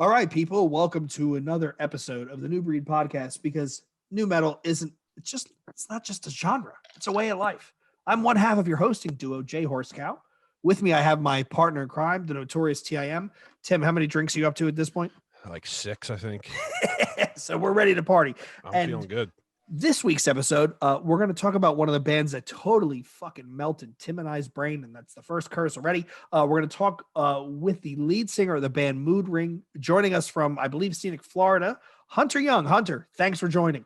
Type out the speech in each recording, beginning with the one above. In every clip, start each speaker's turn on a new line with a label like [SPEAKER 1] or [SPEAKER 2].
[SPEAKER 1] All right, people, welcome to another episode of the New Breed Podcast because new metal it's not just a genre, it's a way of life. I'm one half of your hosting duo, Jay Horsecow. With me, I have my partner in crime, the notorious TIM. Tim, how many drinks are you up to at this point?
[SPEAKER 2] Like 6, I think.
[SPEAKER 1] So we're ready to party.
[SPEAKER 2] I'm feeling good.
[SPEAKER 1] This week's episode, we're going to talk about one of the bands that totally fucking melted Tim and I's brain, and that's the first curse already. We're going to talk with the lead singer of the band Mood Ring, joining us from, I believe, scenic Florida, Hunter Young. Hunter, thanks for joining.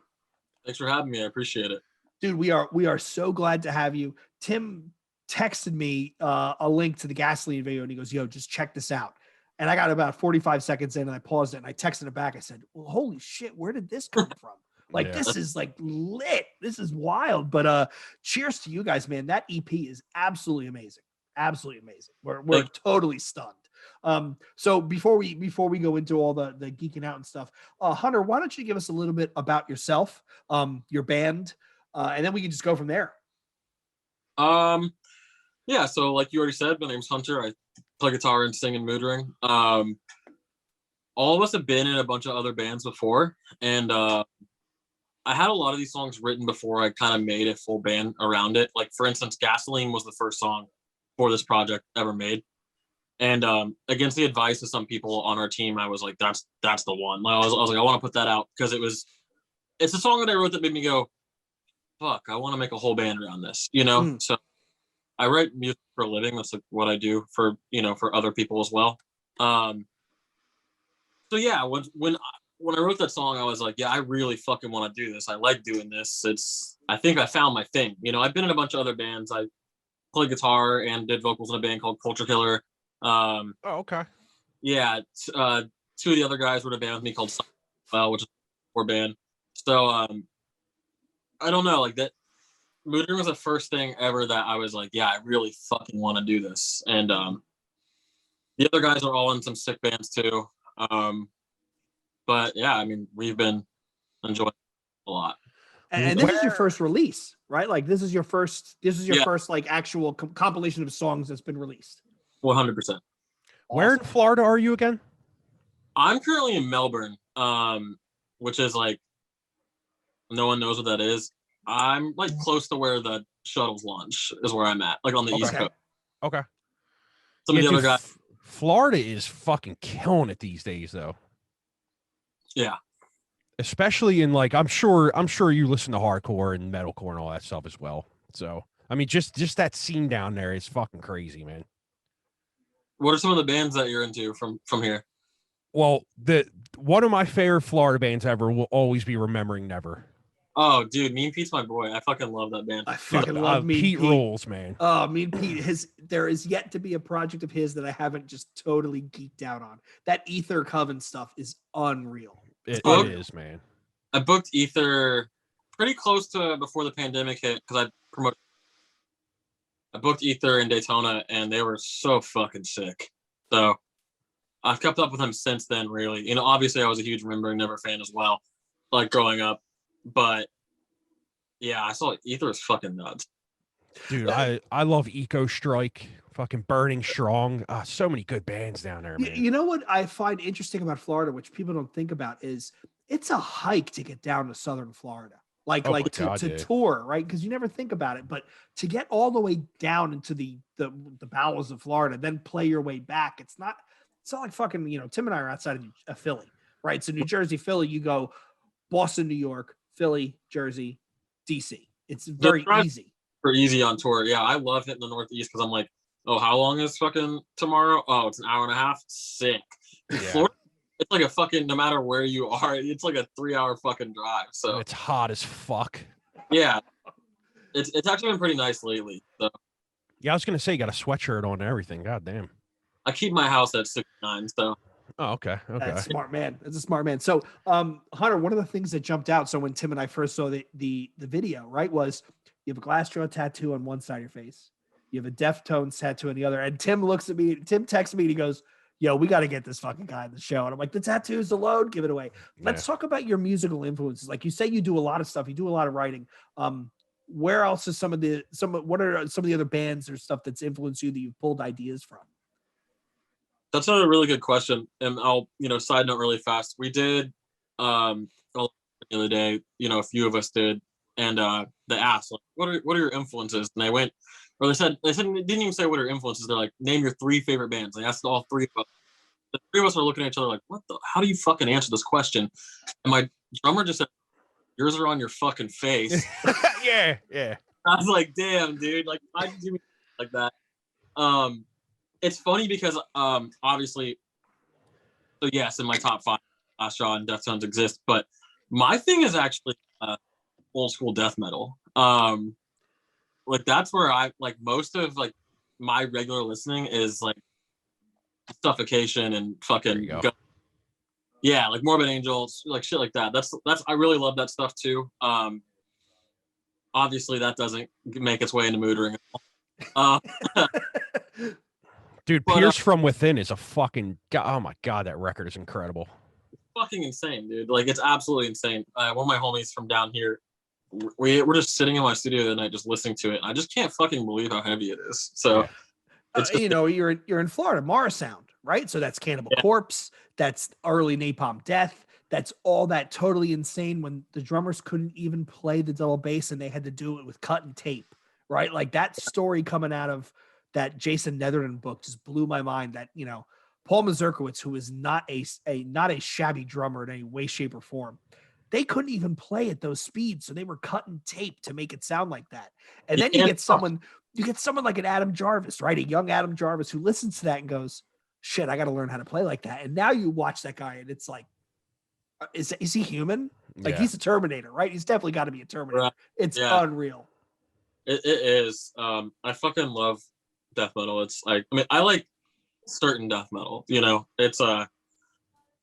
[SPEAKER 3] Thanks for having me. I appreciate it.
[SPEAKER 1] Dude, we are so glad to have you. Tim texted me a link to the Gasoline video, and he goes, yo, just check this out. And I got about 45 seconds in, and I paused it, and I texted it back. I said, well, holy shit, where did this come from? Like, This is like lit. This is wild. But cheers to you guys, man. That EP is absolutely amazing. Absolutely amazing. We're totally stunned. So before we go into all the geeking out and stuff, Hunter, why don't you give us a little bit about yourself, your band, and then we can just go from there.
[SPEAKER 3] Yeah, so like you already said, my name's Hunter. I play guitar and sing in Mood Ring. All of us have been in a bunch of other bands before, and I had a lot of these songs written before I kind of made a full band around it. Like, for instance, Gasoline was the first song for this project ever made. And against the advice of some people on our team, I was like, that's the one. I was like, I want to put that out because it's a song that I wrote that made me go, fuck, I want to make a whole band around this, you know? So I write music for a living. That's like what I do for, for other people as well. So yeah, when I wrote that song, I was like, yeah, I really fucking want to do this. I like doing this. I think I found my thing. I've been in a bunch of other bands. I played guitar and did vocals in a band called Culture Killer.
[SPEAKER 2] Oh, okay.
[SPEAKER 3] Yeah. Two of the other guys were in a band with me called which is a band. So I don't know, like that. Mood Ring was the first thing ever that I was like, yeah, I really fucking want to do this. And the other guys are all in some sick bands too. But yeah, I mean, we've been enjoying it a lot.
[SPEAKER 1] And this is your first release, right? Like this is your first like actual compilation of songs that's been released.
[SPEAKER 3] 100%.
[SPEAKER 2] Where in Florida are you again?
[SPEAKER 3] I'm currently in Melbourne, which is like, no one knows what that is. I'm like close to where the shuttles launch is where I'm at, like on the East Coast.
[SPEAKER 2] Okay.
[SPEAKER 3] Some of the other guys.
[SPEAKER 2] Florida is fucking killing it these days, though.
[SPEAKER 3] Yeah.
[SPEAKER 2] Especially in like, I'm sure you listen to hardcore and metalcore and all that stuff as well. So, I mean, just that scene down there is fucking crazy, man.
[SPEAKER 3] What are some of the bands that you're into from here?
[SPEAKER 2] Well, one of my favorite Florida bands ever will always be Remembering Never.
[SPEAKER 3] Oh, dude, Mean Pete's my boy. I fucking love that band.
[SPEAKER 1] I fucking love Mean Pete.
[SPEAKER 2] Rules, man.
[SPEAKER 1] Oh, Mean Pete. There is yet to be a project of his that I haven't just totally geeked out on. That Ether Coven stuff is unreal.
[SPEAKER 2] It is, man.
[SPEAKER 3] I booked Ether pretty close to before the pandemic hit because I booked Ether in Daytona and they were so fucking sick. So I've kept up with them since then, really. Obviously I was a huge Remembering Never fan as well, like growing up. But yeah, I saw Ether is fucking nuts.
[SPEAKER 2] Dude, I love Eco Strike, fucking Burning Strong. So many good bands down there, man.
[SPEAKER 1] You know what I find interesting about Florida, which people don't think about, is it's a hike to get down to southern Florida. To tour, right? Because you never think about it, but to get all the way down into the bowels of Florida, then play your way back. It's not like fucking, Tim and I are outside of Philly, right? So New Jersey, Philly, you go Boston, New York, Philly, Jersey, DC. It's very easy.
[SPEAKER 3] For easy on tour. Yeah, I love hitting the Northeast because I'm like, oh, how long is fucking tomorrow? Oh, it's an hour and a half. Sick.
[SPEAKER 2] Yeah.
[SPEAKER 3] Florida, it's like a fucking, no matter where you are, it's like a 3-hour fucking drive. So
[SPEAKER 2] it's hot as fuck.
[SPEAKER 3] Yeah. It's actually been pretty nice lately. So
[SPEAKER 2] yeah, I was gonna say you got a sweatshirt on and everything. God damn.
[SPEAKER 3] I keep my house at 69, so.
[SPEAKER 2] Oh, okay.
[SPEAKER 1] That's a smart man. That's a smart man. So, Hunter, one of the things that jumped out, so when Tim and I first saw the video, right, was you have a Glassjaw tattoo on one side of your face, you have a Deftones tattoo on the other, and Tim looks at me, Tim texts me, and he goes, yo, we got to get this fucking guy on the show. And I'm like, the tattoos alone, give it away. Let's talk about your musical influences. Like you say, you do a lot of stuff, you do a lot of writing. Where else is what are some of the other bands or stuff that's influenced you that you've pulled ideas from?
[SPEAKER 3] That's a really good question. And I'll, side note really fast. We did the other day, a few of us did, and they asked, like, what are your influences? And they didn't even say what are your influences. They're like, name your 3 favorite bands. They asked all 3 of us. The 3 of us are looking at each other like, how do you fucking answer this question? And my drummer just said, yours are on your fucking face.
[SPEAKER 2] Yeah.
[SPEAKER 3] I was like, damn, dude, like, why did you do me like that? It's funny because obviously, so yes, in my top 5, Glassjaw and Deftones exist, but my thing is actually old school death metal. Like that's where I like most of like my regular listening is like Suffocation and fucking yeah, like Morbid Angels, like shit like that. That's I really love that stuff too. Obviously that doesn't make its way into Mood Ring.
[SPEAKER 2] Dude, Pierce from Within is a fucking oh my god, that record is incredible.
[SPEAKER 3] Fucking insane, dude. Like it's absolutely insane. One of my homies from down here, we're just sitting in my studio the night just listening to it, and I just can't fucking believe how heavy it is. So it's just,
[SPEAKER 1] you're in Florida, Morrisound, right? So that's Cannibal Corpse, that's early Napalm Death, that's all that totally insane when the drummers couldn't even play the double bass and they had to do it with cut and tape, right? Like that story coming out of that Jason Netherton book just blew my mind. That Paul Mazurkiewicz, who is not a shabby drummer in any way, shape, or form, they couldn't even play at those speeds, so they were cutting tape to make it sound like that. And then you get someone like an Adam Jarvis, right? A young Adam Jarvis who listens to that and goes, "Shit, I got to learn how to play like that." And now you watch that guy, and it's like, is he human? Like he's a Terminator, right? He's definitely got to be a Terminator. Right. It's unreal.
[SPEAKER 3] It is. I fucking love death metal. It's like, I like certain death metal. It's a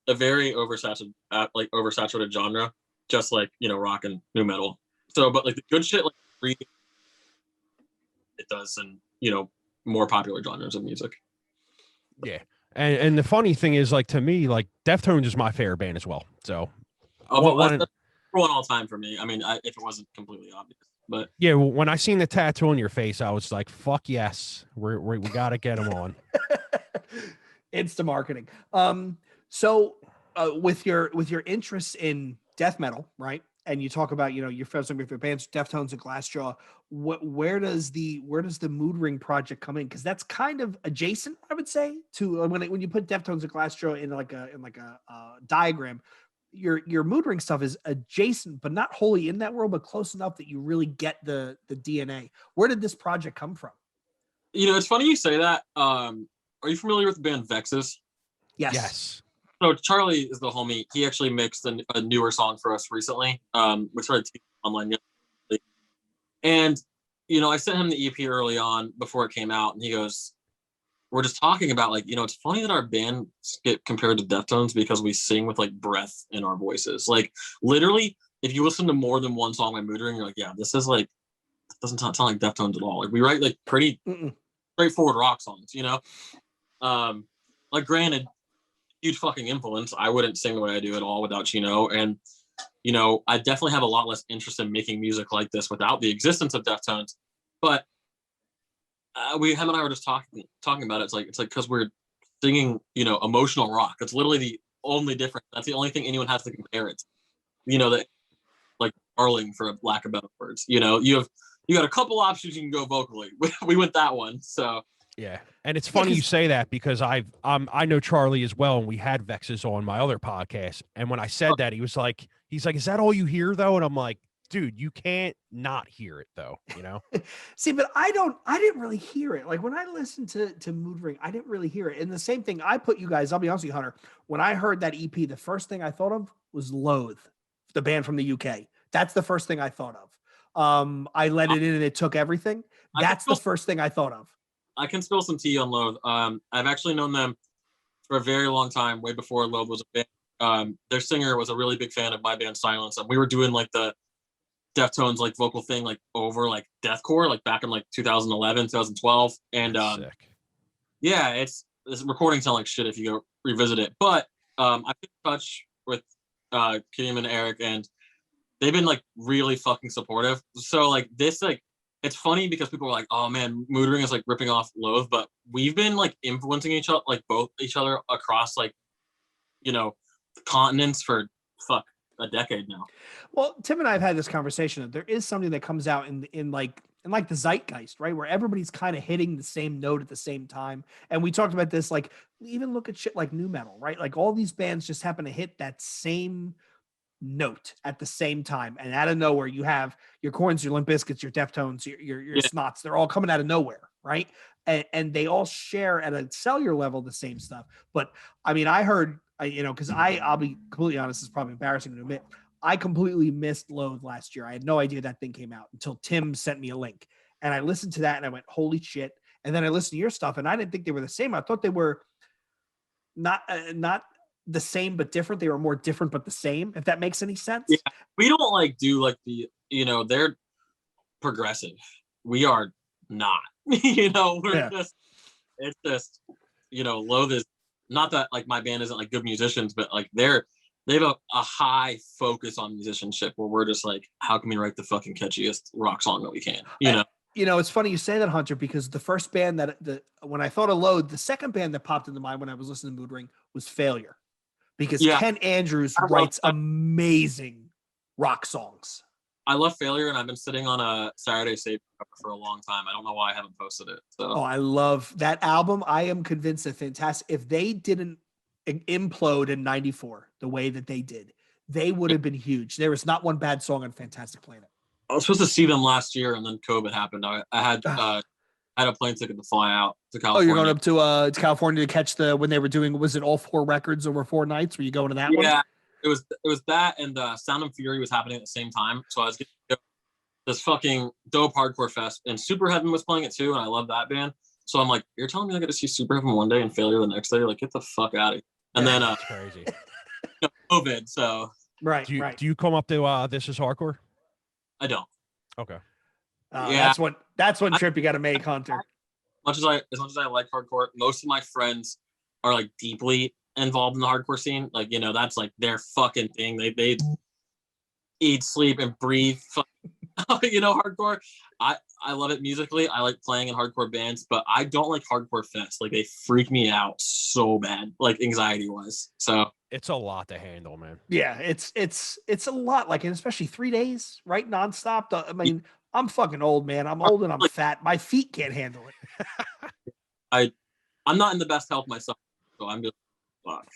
[SPEAKER 3] very oversaturated genre, just like rock and new metal. So, but like the good shit, like it does in more popular genres of music.
[SPEAKER 2] Yeah, and the funny thing is, like to me, like Deftones is my favorite band as well. So,
[SPEAKER 3] one all time for me. I mean, if it wasn't completely obvious. But
[SPEAKER 2] yeah, when I seen the tattoo on your face, I was like, "Fuck yes, we got to get them on."
[SPEAKER 1] Insta marketing. So with your interest in death metal, right? And you talk about your favorite bands, Deftones and Glassjaw. Where does the Mood Ring project come in? Because that's kind of adjacent, I would say, to when you put Deftones and Glassjaw in like a diagram. Your Mood Ring stuff is adjacent, but not wholly in that world, but close enough that you really get the DNA. Where did this project come from?
[SPEAKER 3] It's funny you say that. Are you familiar with the band Vexes?
[SPEAKER 1] Yes.
[SPEAKER 3] So Charlie is the homie. He actually mixed a newer song for us recently. We started online yesterday. And I sent him the EP early on before it came out, and he goes, we're just talking about like, it's funny that our bands get compared to Deftones because we sing with like breath in our voices. Like literally, if you listen to more than one song by Mood Ring, you're like, yeah, this is like, it doesn't sound like Deftones at all. Like we write like pretty straightforward rock songs, like granted, huge fucking influence. I wouldn't sing the way I do at all without Chino. And, I definitely have a lot less interest in making music like this without the existence of Deftones. But him and I were just talking about it. It's like because we're singing, emotional rock. It's literally the only difference. That's the only thing anyone has to compare it to. That like Darling, for lack of better words. You got a couple options you can go vocally. We went that one. So
[SPEAKER 2] yeah, and it's funny you say that because I know Charlie as well, and we had Vexes on my other podcast. And when I said that, he's like, "Is that all you hear though?" And I'm like, dude, you can't not hear it though,
[SPEAKER 1] See, but I didn't really hear it. Like when I listened to Mood Ring, I didn't really hear it. And the same thing, I put you guys, I'll be honest with you, Hunter, when I heard that EP, the first thing I thought of was Loathe, the band from the UK. That's the first thing I thought of. I let it in and it took everything. That's the first thing I thought of.
[SPEAKER 3] I can spill some tea on Loathe. I've actually known them for a very long time, way before Loathe was a band. Their singer was a really big fan of my band Silence, and we were doing like the Deftones like vocal thing like over like deathcore like back in like 2011 2012, and yeah, this recording sound like shit if you go revisit it, but I put in touch with Kim and Eric, and they've been like really fucking supportive. So like this like it's funny because people are like, oh man, Moodring is like ripping off Loathe, but we've been like influencing each other, like both each other across like, you know, continents for fuck a decade now.
[SPEAKER 1] Well, Tim and I have had this conversation that there is something that comes out in like the zeitgeist, right? Where everybody's kind of hitting the same note at the same time. And we talked about this, like even look at shit like nu metal, right? Like all these bands just happen to hit that same note at the same time. And out of nowhere, you have your Corns, your Limp Bizkits, your Deftones, your Snots. They're all coming out of nowhere, right? And they all share at a cellular level the same stuff. But I mean, I heard, you know, because I'll be completely honest, it's probably embarrassing to admit, I completely missed Loathe last year. I had no idea that thing came out until Tim sent me a link. And I listened to that and I went, holy shit. And then I listened to your stuff and I didn't think they were the same. I thought they were not the same, but different. They were more different, but the same, if that makes any sense.
[SPEAKER 3] Yeah. We don't like do like the, you know, they're progressive. We are not, you know, we're just, it's just, you know, Loathe is not that like my band isn't like good musicians, but like they have a high focus on musicianship where we're just like, how can we write the fucking catchiest rock song that we can? You know?
[SPEAKER 1] You know, it's funny you say that, Hunter, because the first band when I thought of Loathe, the second band that popped into mind when I was listening to Moodring was Failure. Because Ken Andrews writes amazing rock songs.
[SPEAKER 3] I love Failure, and I've been sitting on a Saturday Save cover for a long time. I don't know why I haven't posted it. So.
[SPEAKER 1] Oh, I love that album. I am convinced that fantastic. If they didn't implode in '94 the way that they did, they would have been huge. There was not one bad song on Fantastic Planet.
[SPEAKER 3] I was supposed to see them last year, and then COVID happened. I had a plane ticket to fly out to California.
[SPEAKER 1] Oh, you're going up to California to catch when they were doing, was it all 4 records over 4 nights? Were you going to that one?
[SPEAKER 3] Yeah, it was that, and Sound and Fury was happening at the same time. So I was getting to this fucking dope hardcore fest, and Super Heaven was playing it too, and I love that band. So I'm like, you're telling me I got to see Super Heaven one day and Failure the next day? Like, get the fuck out of here. And then
[SPEAKER 2] that's crazy.
[SPEAKER 3] COVID. So
[SPEAKER 1] right.
[SPEAKER 2] Do you come up to This Is Hardcore?
[SPEAKER 3] I don't.
[SPEAKER 2] Okay.
[SPEAKER 1] Yeah, that's one trip you got to make, Hunter.
[SPEAKER 3] As much as I like hardcore, most of my friends are like deeply involved in the hardcore scene. Like, you know, that's like their fucking thing. They eat, sleep, and breathe, you know, hardcore. I love it musically. I like playing in hardcore bands, but I don't like hardcore fests. Like, they freak me out so bad, like anxiety wise. So
[SPEAKER 2] it's a lot to handle, man.
[SPEAKER 1] Yeah, it's a lot. Like, and especially 3 days, right, nonstop. I mean, I'm fucking old, man. I'm old and I'm fat. My feet can't handle
[SPEAKER 3] it. I'm not in the best health myself, so I'm just fuck.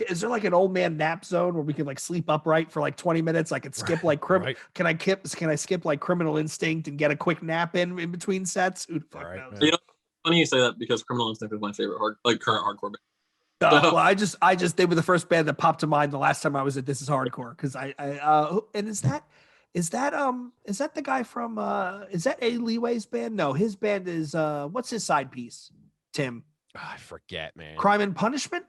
[SPEAKER 1] Is there like an old man nap zone where we can like sleep upright for like 20 minutes? I could skip like
[SPEAKER 2] right.
[SPEAKER 1] Can I skip like Criminal Instinct and get a quick nap in between sets? Who the fuck knows?
[SPEAKER 3] You know, funny you say that because Criminal Instinct is my favorite current hardcore band.
[SPEAKER 1] Well, I just they were the first band that popped to mind the last time I was at This Is Hardcore, because and is that the guy from is that A Leeway's band? No, his band is what's his side piece? Tim.
[SPEAKER 2] I forget, man.
[SPEAKER 1] Crime and Punishment?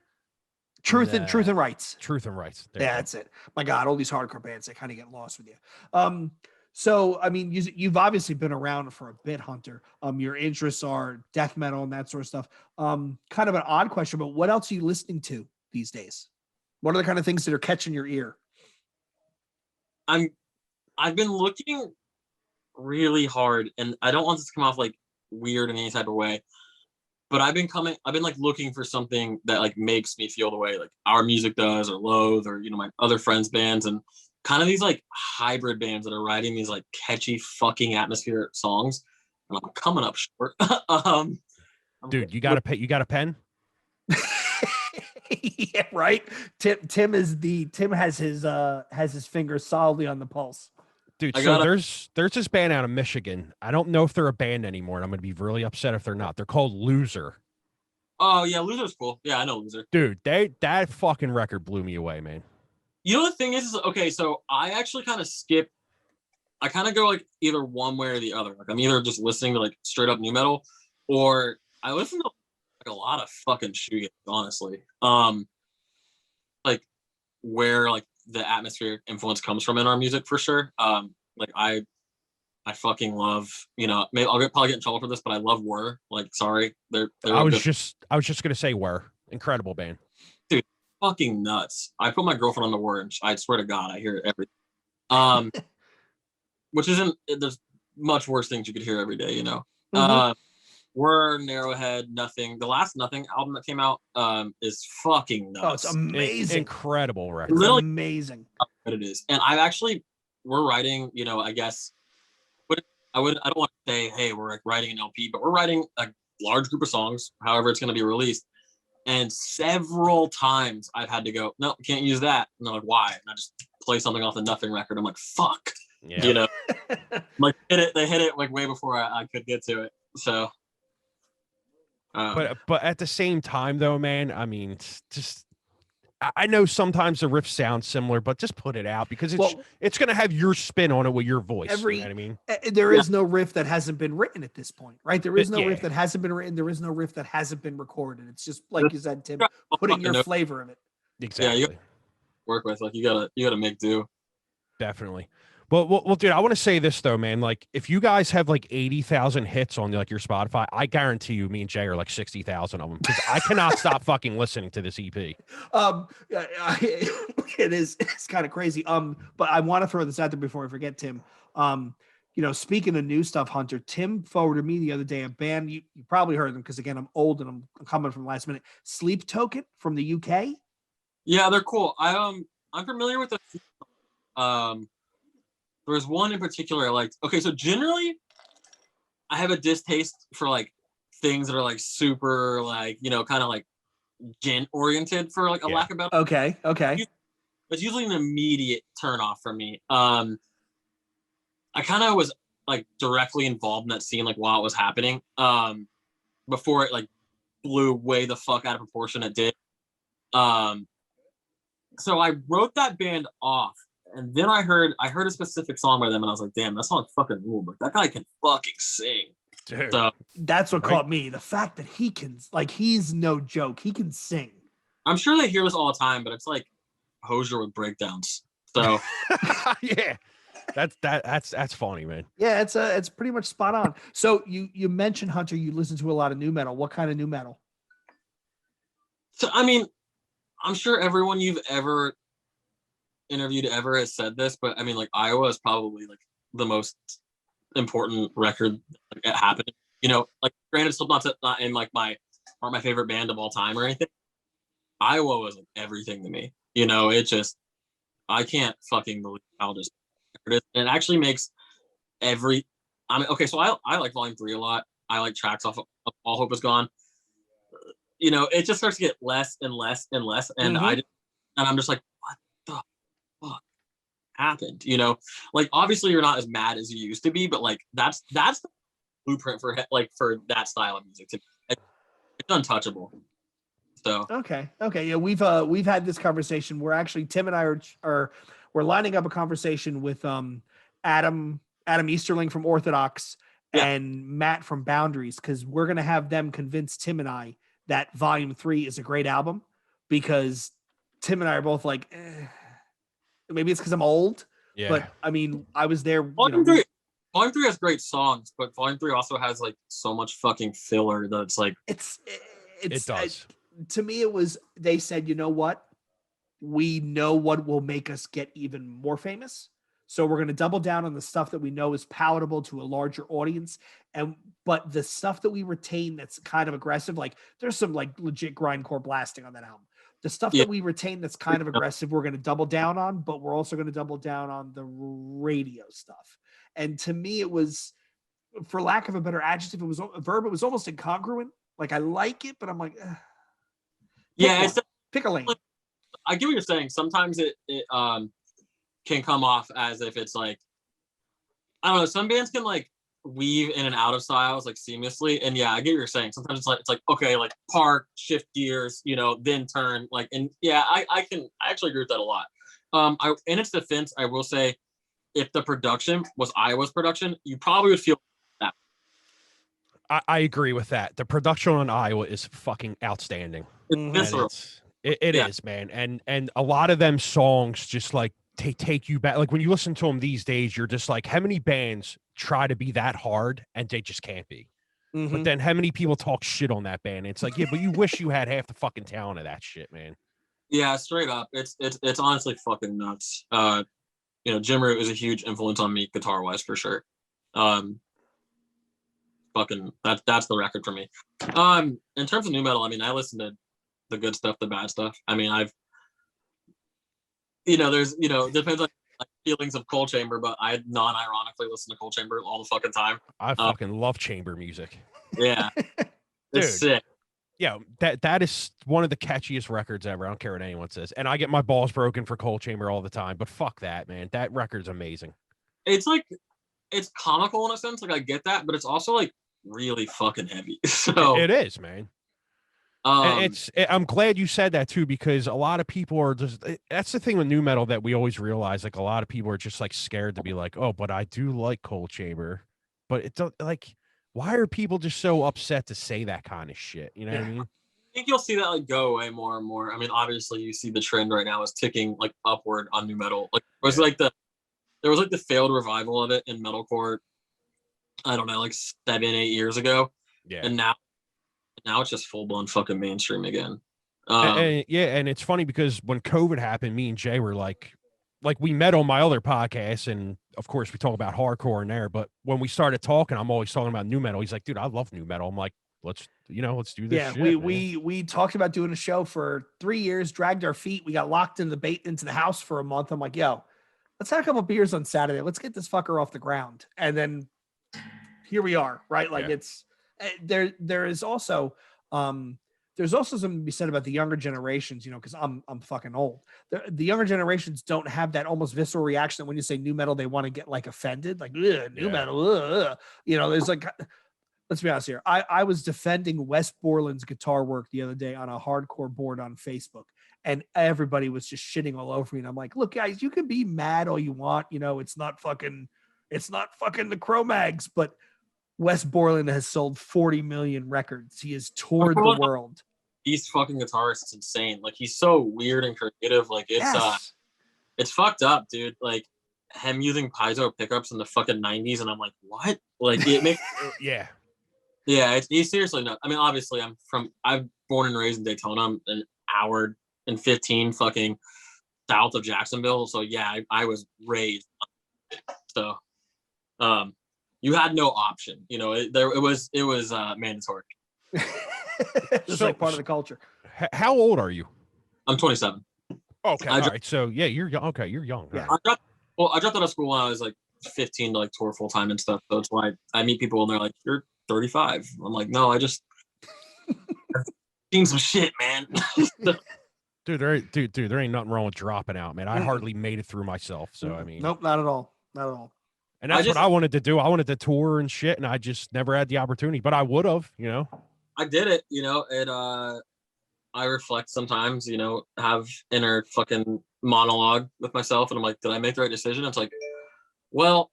[SPEAKER 1] Truth and Rights.
[SPEAKER 2] Truth and Rights.
[SPEAKER 1] Yeah, that's it. My God, all these hardcore bands, they kind of get lost with you. So, I mean, you've obviously been around for a bit, Hunter. Your interests are death metal and that sort of stuff. Kind of an odd question, but what else are you listening to these days? What are the kind of things that are catching your ear?
[SPEAKER 3] I've been looking really hard, and I don't want this to come off like weird in any type of way, but I've been like looking for something that like makes me feel the way like our music does, or Loathe, or, you know, my other friends' bands, and kind of these like hybrid bands that are writing these like catchy fucking atmospheric songs. And I'm coming up short.
[SPEAKER 2] Dude, you got a pen?
[SPEAKER 1] Yeah, right. Tim has his fingers solidly on the pulse.
[SPEAKER 2] Dude, there's this band out of Michigan. I don't know if they're a band anymore, and I'm gonna be really upset if they're not. They're called Loser.
[SPEAKER 3] Oh yeah, Loser's cool. Yeah, I know Loser.
[SPEAKER 2] Dude, that fucking record blew me away, man.
[SPEAKER 3] You know, the thing is okay, so I actually kind of skip. I kind of go like either one way or the other. Like, I'm either just listening to like straight up nu metal, or I listen to like a lot of fucking shoegaze, honestly. Like where like the atmospheric influence comes from in our music, for sure. Like I fucking love, you know, maybe I'll probably get in trouble for this, but I love Were. Like, sorry, they're
[SPEAKER 2] I was just gonna say Were. Incredible band.
[SPEAKER 3] Dude, fucking nuts. I put my girlfriend on the Were, and I swear to God, I hear it every. which isn't, there's much worse things you could hear every day, you know.
[SPEAKER 1] Mhm.
[SPEAKER 3] We're Narrowhead, Nothing. The last Nothing album that came out is fucking
[SPEAKER 1] Oh, it's
[SPEAKER 3] nuts.
[SPEAKER 1] amazing.
[SPEAKER 2] Incredible record.
[SPEAKER 1] It's
[SPEAKER 3] Literally
[SPEAKER 1] amazing.
[SPEAKER 3] what it is. And we're writing, you know, I guess, but I don't want to say, hey, we're like writing an LP, but we're writing a large group of songs, however it's going to be released. And several times I've had to go, no, can't use that. And they're like, why? And I just play something off the Nothing record. I'm like, fuck.
[SPEAKER 2] Yeah.
[SPEAKER 3] You know, like they hit it like way before I could get to it. So,
[SPEAKER 2] but at the same time, though, man, I mean, it's just I know sometimes the riffs sound similar, but just put it out because it's going to have your spin on it with your voice. You know what I mean?
[SPEAKER 1] There is no riff that hasn't been written at this point, right? There is no
[SPEAKER 2] Yeah.
[SPEAKER 1] riff that hasn't been written. There is no riff that hasn't been recorded. It's just like you said, Tim, putting your flavor of it.
[SPEAKER 2] Exactly.
[SPEAKER 3] Yeah, you work with, like, you gotta make do.
[SPEAKER 2] Definitely. Well, dude, I want to say this though, man. Like, if you guys have like 80,000 hits on like your Spotify, I guarantee you, me and Jay are like 60,000 of them because I cannot stop fucking listening to this EP.
[SPEAKER 1] It's kind of crazy. But I want to throw this out there before I forget, Tim. You know, speaking of new stuff, Hunter, Tim forwarded me the other day a band you probably heard them because again, I'm old and I'm coming from last minute. Sleep Token from the UK.
[SPEAKER 3] Yeah, they're cool. I'm familiar with the. There's one in particular I liked. Okay, so generally, I have a distaste for like things that are like super like, you know, kind of like gent oriented, for like a lack of better.
[SPEAKER 1] Okay.
[SPEAKER 3] It's usually an immediate turn off for me. I kind of was like directly involved in that scene like while it was happening. Before it like blew way the fuck out of proportion it did. So I wrote that band off. And then I heard a specific song by them, and I was like, "Damn, that song's fucking cool, but that guy can fucking sing."
[SPEAKER 2] Dude.
[SPEAKER 3] So
[SPEAKER 1] that's what caught me. The fact that he can, like, he's no joke. He can sing.
[SPEAKER 3] I'm sure they hear this all the time, but it's like Hozier with breakdowns. So
[SPEAKER 2] yeah, that's funny, man.
[SPEAKER 1] Yeah, it's pretty much spot on. So you mentioned, Hunter, you listen to a lot of new metal. What kind of new metal?
[SPEAKER 3] So I mean, I'm sure everyone you've ever interviewed ever has said this, but I mean, like, Iowa is probably like the most important record like, happening. You know, like, granted, Slipknot's not in like my favorite band of all time or anything. Iowa was like everything to me. You know, it just, I can't fucking believe how just it actually makes every. I mean, okay, so I like Volume 3 a lot. I like tracks off of All Hope Is Gone. You know, it just starts to get less and less and less, and I'm just like, what the fuck happened? You know, like, obviously you're not as mad as you used to be, but like that's the blueprint for that style of music. It's untouchable. So
[SPEAKER 1] okay, yeah, we've had this conversation. We're actually, Tim and I we're lining up a conversation with Adam Easterling from Orthodox and Matt from Boundaries, because we're gonna have them convince Tim and I that Volume 3 is a great album, because Tim and I are both like, maybe it's because I'm old, but I mean, I was there.
[SPEAKER 3] Volume 3 has great songs, but Volume 3 also has like so much fucking filler that it's like
[SPEAKER 1] it
[SPEAKER 2] does.
[SPEAKER 1] To me, it was, they said, you know what? We know what will make us get even more famous. So we're going to double down on the stuff that we know is palatable to a larger audience. But the stuff that we retain that's kind of aggressive, like there's some like legit grindcore blasting on that album. The stuff that we retain that's kind of aggressive, we're going to double down on, but we're also going to double down on the radio stuff. And to me, it was, for lack of a better adjective, it was a verb. It was almost incongruent. Like, I like it, but I'm like, pick a lane.
[SPEAKER 3] I get what you're saying. Sometimes it can come off as if it's like, I don't know, some bands can like weave in and out of styles like seamlessly, and I get what you're saying. Sometimes it's like okay, like park, shift gears, you know, then turn, like, and I actually agree with that a lot. In its defense, I will say, if the production was Iowa's production, you probably would feel that.
[SPEAKER 2] I agree with that. The production on Iowa is fucking outstanding. It is, man. And a lot of them songs just like take you back. Like when you listen to them these days, you're just like, how many bands try to be that hard and they just can't be? But then how many people talk shit on that band? It's like, yeah, but you wish you had half the fucking talent of that shit, man.
[SPEAKER 3] Yeah, straight up. It's honestly fucking nuts. You Jim Root is a huge influence on me guitar wise for sure. Fucking that's the record for me. In terms of new metal, I mean, I listen to the good stuff, the bad stuff. I mean, there's depends on like, feelings of Coal Chamber, but I non-ironically listen to Coal Chamber all the fucking time.
[SPEAKER 2] I fucking love chamber music.
[SPEAKER 3] Yeah, it's sick.
[SPEAKER 2] Yeah, that is one of the catchiest records ever. I don't care what anyone says. And I get my balls broken for Coal Chamber all the time, but fuck that, man. That record's amazing.
[SPEAKER 3] It's like, it's comical in a sense. Like I get that, but it's also like really fucking heavy. So
[SPEAKER 2] it is, man. And I'm glad you said that too, because a lot of people are just, that's the thing with new metal that we always realize, like a lot of people are just like scared to be like, oh, but I do like Coal Chamber, but it don't like, why are people just so upset to say that kind of shit? You know what I mean?
[SPEAKER 3] I think you'll see that like go away more and more. I mean, obviously you see the trend right now is ticking like upward on new metal. Like it was there was like the failed revival of it in metalcore. I don't know, like 7-8 years ago.
[SPEAKER 2] Yeah.
[SPEAKER 3] And now it's just full blown fucking mainstream again.
[SPEAKER 2] And it's funny because when COVID happened, me and Jay were like we met on my other podcast, and of course we talk about hardcore in there. But when we started talking, I'm always talking about new metal. He's like, dude, I love new metal. I'm like, let's do this.
[SPEAKER 1] Yeah,
[SPEAKER 2] shit,
[SPEAKER 1] we talked about doing a show for 3 years, dragged our feet. We got locked into the house for a month. I'm like, yo, let's have a couple beers on Saturday. Let's get this fucker off the ground. And then here we are, right? Like it's there is also there's also something to be said about the younger generations, because I'm fucking old. The younger generations don't have that almost visceral reaction that when you say new metal, they want to get like offended, like new metal. There's like, let's be honest here. I was defending Wes Borland's guitar work the other day on a hardcore board on Facebook, and everybody was just shitting all over me. And I'm like, look, guys, you can be mad all you want. It's not fucking the Cro-Mags, but Wes Borland has sold 40 million records. He has toured the world.
[SPEAKER 3] He's fucking guitarist. It's insane. Like he's so weird and creative. Like it's fucked up, dude. Like him using piezo pickups in the fucking 90s, and I'm like, what? Like it makes
[SPEAKER 2] yeah.
[SPEAKER 3] He's seriously not. I mean, obviously, I'm born and raised in Daytona. I'm an hour and 15 fucking south of Jacksonville. So yeah, I was raised. So, you had no option. It was mandatory.
[SPEAKER 1] It's like part of the culture.
[SPEAKER 2] How old are you?
[SPEAKER 3] I'm 27.
[SPEAKER 2] Okay, all right. So yeah, you're young. Okay, you're young.
[SPEAKER 1] Yeah.
[SPEAKER 2] Right.
[SPEAKER 3] I dropped out of school when I was like 15 to like tour full time and stuff. So it's why I meet people and they're like, "You're 35." I'm like, "No, I just seen some shit, man."
[SPEAKER 2] Dude, there ain't nothing wrong with dropping out, man. I hardly made it through myself. So I mean,
[SPEAKER 1] nope, not at all. Not at all.
[SPEAKER 2] And that's what I wanted to do. I wanted to tour and shit, and I just never had the opportunity. But I would have,
[SPEAKER 3] I did it, I reflect sometimes, have inner fucking monologue with myself, and I'm like, did I make the right decision? It's like, well,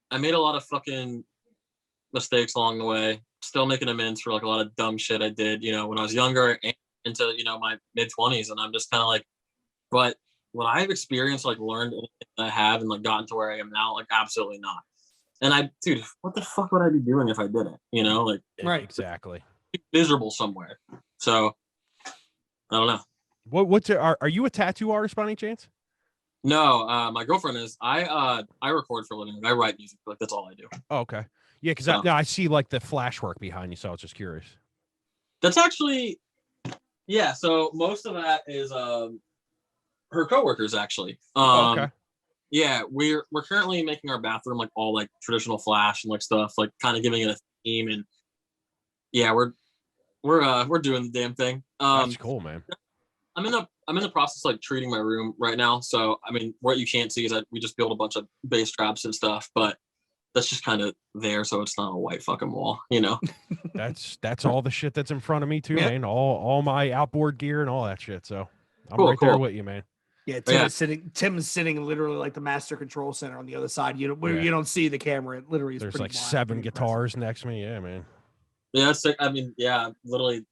[SPEAKER 3] I made a lot of fucking mistakes along the way, still making amends for like a lot of dumb shit I did, when I was younger and into, my mid-20s, and I'm just kind of like, but what I've experienced, like learned that I have and like gotten to where I am now, like absolutely not. And dude, what the fuck would I be doing if I didn't? Like
[SPEAKER 1] right,
[SPEAKER 2] exactly.
[SPEAKER 3] Miserable somewhere. So I don't know.
[SPEAKER 2] Are you a tattoo artist by any chance?
[SPEAKER 3] No, my girlfriend is. I record for a living. I write music. Like that's all I do.
[SPEAKER 2] Oh, okay. Yeah, because I see like the flash work behind you, so I was just curious.
[SPEAKER 3] That's actually, yeah. So most of that is her coworkers actually.
[SPEAKER 2] Okay.
[SPEAKER 3] Yeah, we're currently making our bathroom like all like traditional flash and like stuff, like kind of giving it a theme, and yeah, we're doing the damn thing.
[SPEAKER 2] That's cool, man.
[SPEAKER 3] I'm in the process of like treating my room right now. So I mean, what you can't see is that we just built a bunch of bass traps and stuff, but that's just kind of there, so it's not a white fucking wall,
[SPEAKER 2] That's all the shit that's in front of me too,
[SPEAKER 3] Yeah.
[SPEAKER 2] man. All my outboard gear and all that shit. So I'm
[SPEAKER 3] Cool,
[SPEAKER 2] right there
[SPEAKER 3] cool.
[SPEAKER 2] with you, man.
[SPEAKER 1] Yeah,
[SPEAKER 3] Yeah.
[SPEAKER 1] Tim's sitting literally like the master control center on the other side. You don't see the camera. It literally is
[SPEAKER 2] There's
[SPEAKER 1] pretty
[SPEAKER 2] like
[SPEAKER 1] wild,
[SPEAKER 2] 7
[SPEAKER 1] pretty
[SPEAKER 2] guitars next to me. Yeah, man.
[SPEAKER 3] Yeah, it's sick. I mean, yeah, literally,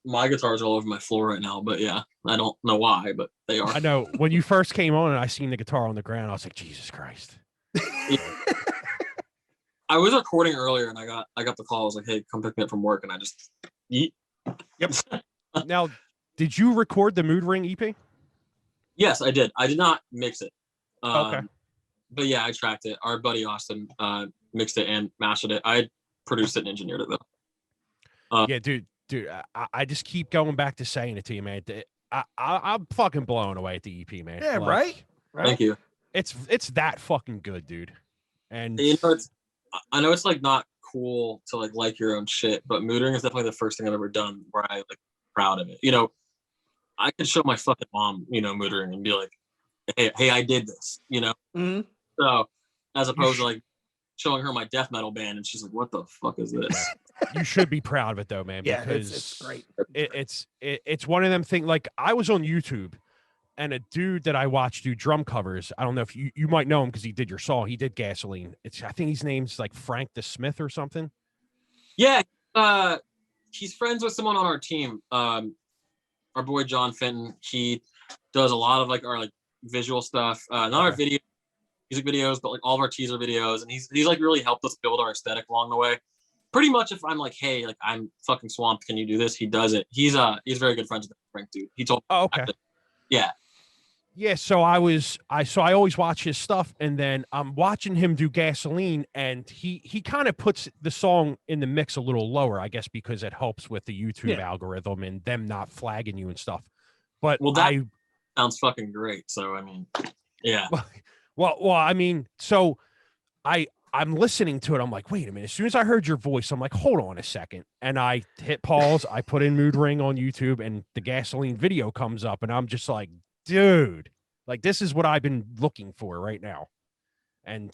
[SPEAKER 3] my guitars are all over my floor right now. But yeah, I don't know why, but they are.
[SPEAKER 2] I know when you first came on and I seen the guitar on the ground, I was like, Jesus Christ.
[SPEAKER 3] I was recording earlier and I got the call. I was like, hey, come pick me up from work, and I just yeet.
[SPEAKER 1] Yep.
[SPEAKER 2] Now, did you record the Mood Ring EP?
[SPEAKER 3] Yes, I did. I did not mix it.
[SPEAKER 2] Okay.
[SPEAKER 3] but yeah, I tracked it. Our buddy Austin mixed it and mastered it. I produced it and engineered it though.
[SPEAKER 2] Yeah, dude, I just keep going back to saying it to you, man. I'm fucking blown away at the EP, man.
[SPEAKER 1] Yeah,
[SPEAKER 2] Like,
[SPEAKER 1] right.
[SPEAKER 3] Thank you.
[SPEAKER 2] It's that fucking good, dude. And
[SPEAKER 3] You know, I know it's like not cool to like your own shit, but Moodring is definitely the first thing I've ever done where I like proud of it. You know, I could show my fucking mom, you know, Moodring and be like, hey, I did this, you know.
[SPEAKER 1] Mm-hmm.
[SPEAKER 3] So as opposed to like showing her my death metal band and she's like, what the fuck is this?
[SPEAKER 2] you should be proud of it though, man.
[SPEAKER 1] Yeah,
[SPEAKER 2] because
[SPEAKER 1] it's great.
[SPEAKER 2] It's one of them things. Like I was on YouTube, and a dude that I watched do drum covers. I don't know if you might know him because he did your song. He did Gasoline. I think his name's like Frank the Smith or something.
[SPEAKER 3] Yeah, he's friends with someone on our team. Our boy John Fenton. He does a lot of like our like visual stuff. Not our music videos, but like all of our teaser videos. And he's like really helped us build our aesthetic along the way. Pretty much, if I'm like, hey, like I'm fucking swamped, can you do this? He does it. He's very good friends with Frank, dude. He told me.
[SPEAKER 2] Oh, okay.
[SPEAKER 3] Yeah.
[SPEAKER 2] Yeah, so I always watch his stuff, and then I'm watching him do Gasoline, and he kind of puts the song in the mix a little lower, I guess, because it helps with the YouTube algorithm and them not flagging you and stuff. But
[SPEAKER 3] that sounds fucking great. So I mean, yeah.
[SPEAKER 2] Well, I mean, so I'm listening to it. I'm like, wait a minute. As soon as I heard your voice, I'm like, hold on a second, and I hit pause. I put in Moodring on YouTube, and the Gasoline video comes up, and I'm just like, dude, like this is what I've been looking for right now. And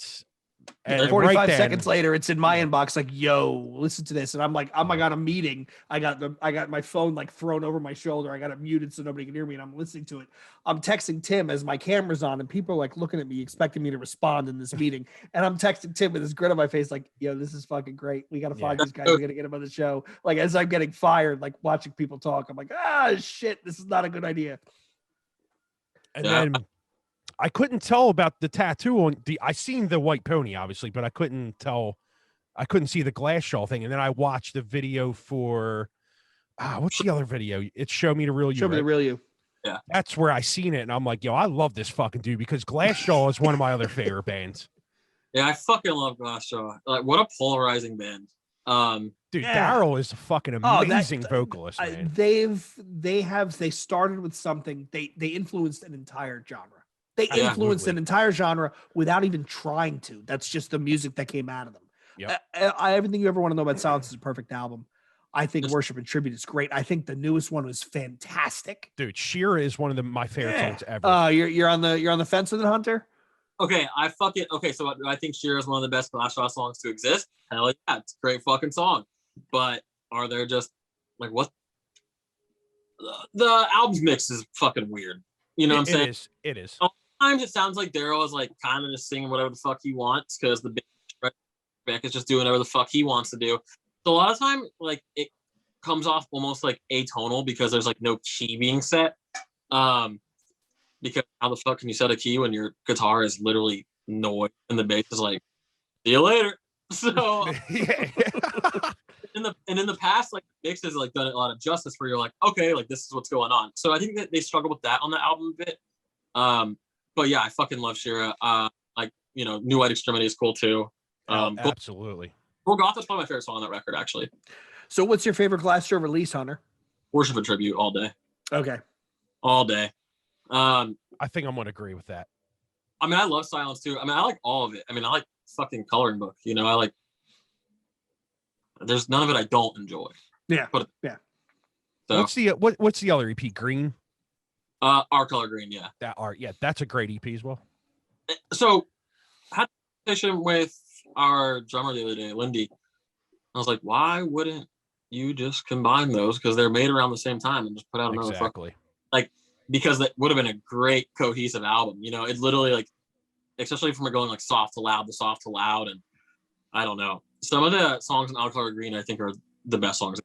[SPEAKER 1] 45
[SPEAKER 2] right
[SPEAKER 1] seconds later, it's in my inbox, like, yo, listen to this. And I'm like, oh my God, I'm meeting. I got my phone like thrown over my shoulder. I got it muted so nobody can hear me. And I'm listening to it. I'm texting Tim as my camera's on, and people are like looking at me, expecting me to respond in this meeting. And I'm texting Tim with this grin on my face, like, yo, this is fucking great. We got to find these guys. We got to get them on the show. Like, as I'm getting fired, like watching people talk, I'm like, shit, this is not a good idea.
[SPEAKER 2] And then I couldn't tell about the tattoo on I seen the white pony, obviously, but I couldn't see the Glassjaw thing. And then I watched the video for what's the other video? It's Show Me the Real You.
[SPEAKER 1] Show Me the Real You.
[SPEAKER 3] Yeah.
[SPEAKER 2] That's where I seen it, and I'm like, yo, I love this fucking dude because Glassjaw is one of my other favorite bands.
[SPEAKER 3] Yeah, I fucking love Glassjaw. Like, what a polarizing band.
[SPEAKER 2] Dude, Daryl is a fucking amazing vocalist, man.
[SPEAKER 1] They started with something. They influenced an entire genre. They influenced an entire genre without even trying to. That's just the music that came out of them.
[SPEAKER 2] Yep.
[SPEAKER 1] Everything you ever want to know about Silence is a perfect album. I think Worship and Tribute is great. I think the newest one was fantastic.
[SPEAKER 2] Dude, Shira is one of my favorite songs ever.
[SPEAKER 1] You're on the fence with it, Hunter?
[SPEAKER 3] Okay, so I think Shira is one of the best Glassjaw songs to exist. Hell yeah, it's a great fucking song. But are there just like what? The album's mix is fucking weird. You know what I'm saying?
[SPEAKER 2] It is.
[SPEAKER 3] Sometimes it sounds like Daryl is like kind of just singing whatever the fuck he wants because the Beck is just doing whatever the fuck he wants to do. So a lot of time, like it comes off almost like atonal because there's like no key being set. Because how the fuck can you set a key when your guitar is literally noise and the bass is like, see you later. So in the past, like mixes like done a lot of justice where you're like, okay, like this is what's going on. So I think that they struggle with that on the album a bit. But yeah, I fucking love Shira. Like, you know, New White Extremity is cool too.
[SPEAKER 2] Absolutely.
[SPEAKER 3] Golgotha's probably my favorite song on that record, actually.
[SPEAKER 1] So what's your favorite Glassjaw release, Hunter?
[SPEAKER 3] Worship and Tribute all day.
[SPEAKER 1] Okay.
[SPEAKER 3] All day.
[SPEAKER 2] I think I'm going to agree with that.
[SPEAKER 3] I mean, I love Silence too. I mean, I like all of it. I mean, I like fucking Coloring Book. You know, I like. There's none of it I don't enjoy.
[SPEAKER 1] Yeah.
[SPEAKER 3] So,
[SPEAKER 2] what's the other EP? Green.
[SPEAKER 3] Our Color Green. Yeah.
[SPEAKER 2] That's a great EP as well.
[SPEAKER 3] So, I had a conversation with our drummer the other day, Lindy. I was like, why wouldn't you just combine those because they're made around the same time and just put out another fucking, like, because that would have been a great cohesive album. You know, it literally like, especially from going like soft to loud, and I don't know. Some of the songs in Our Color Green I think are the best songs.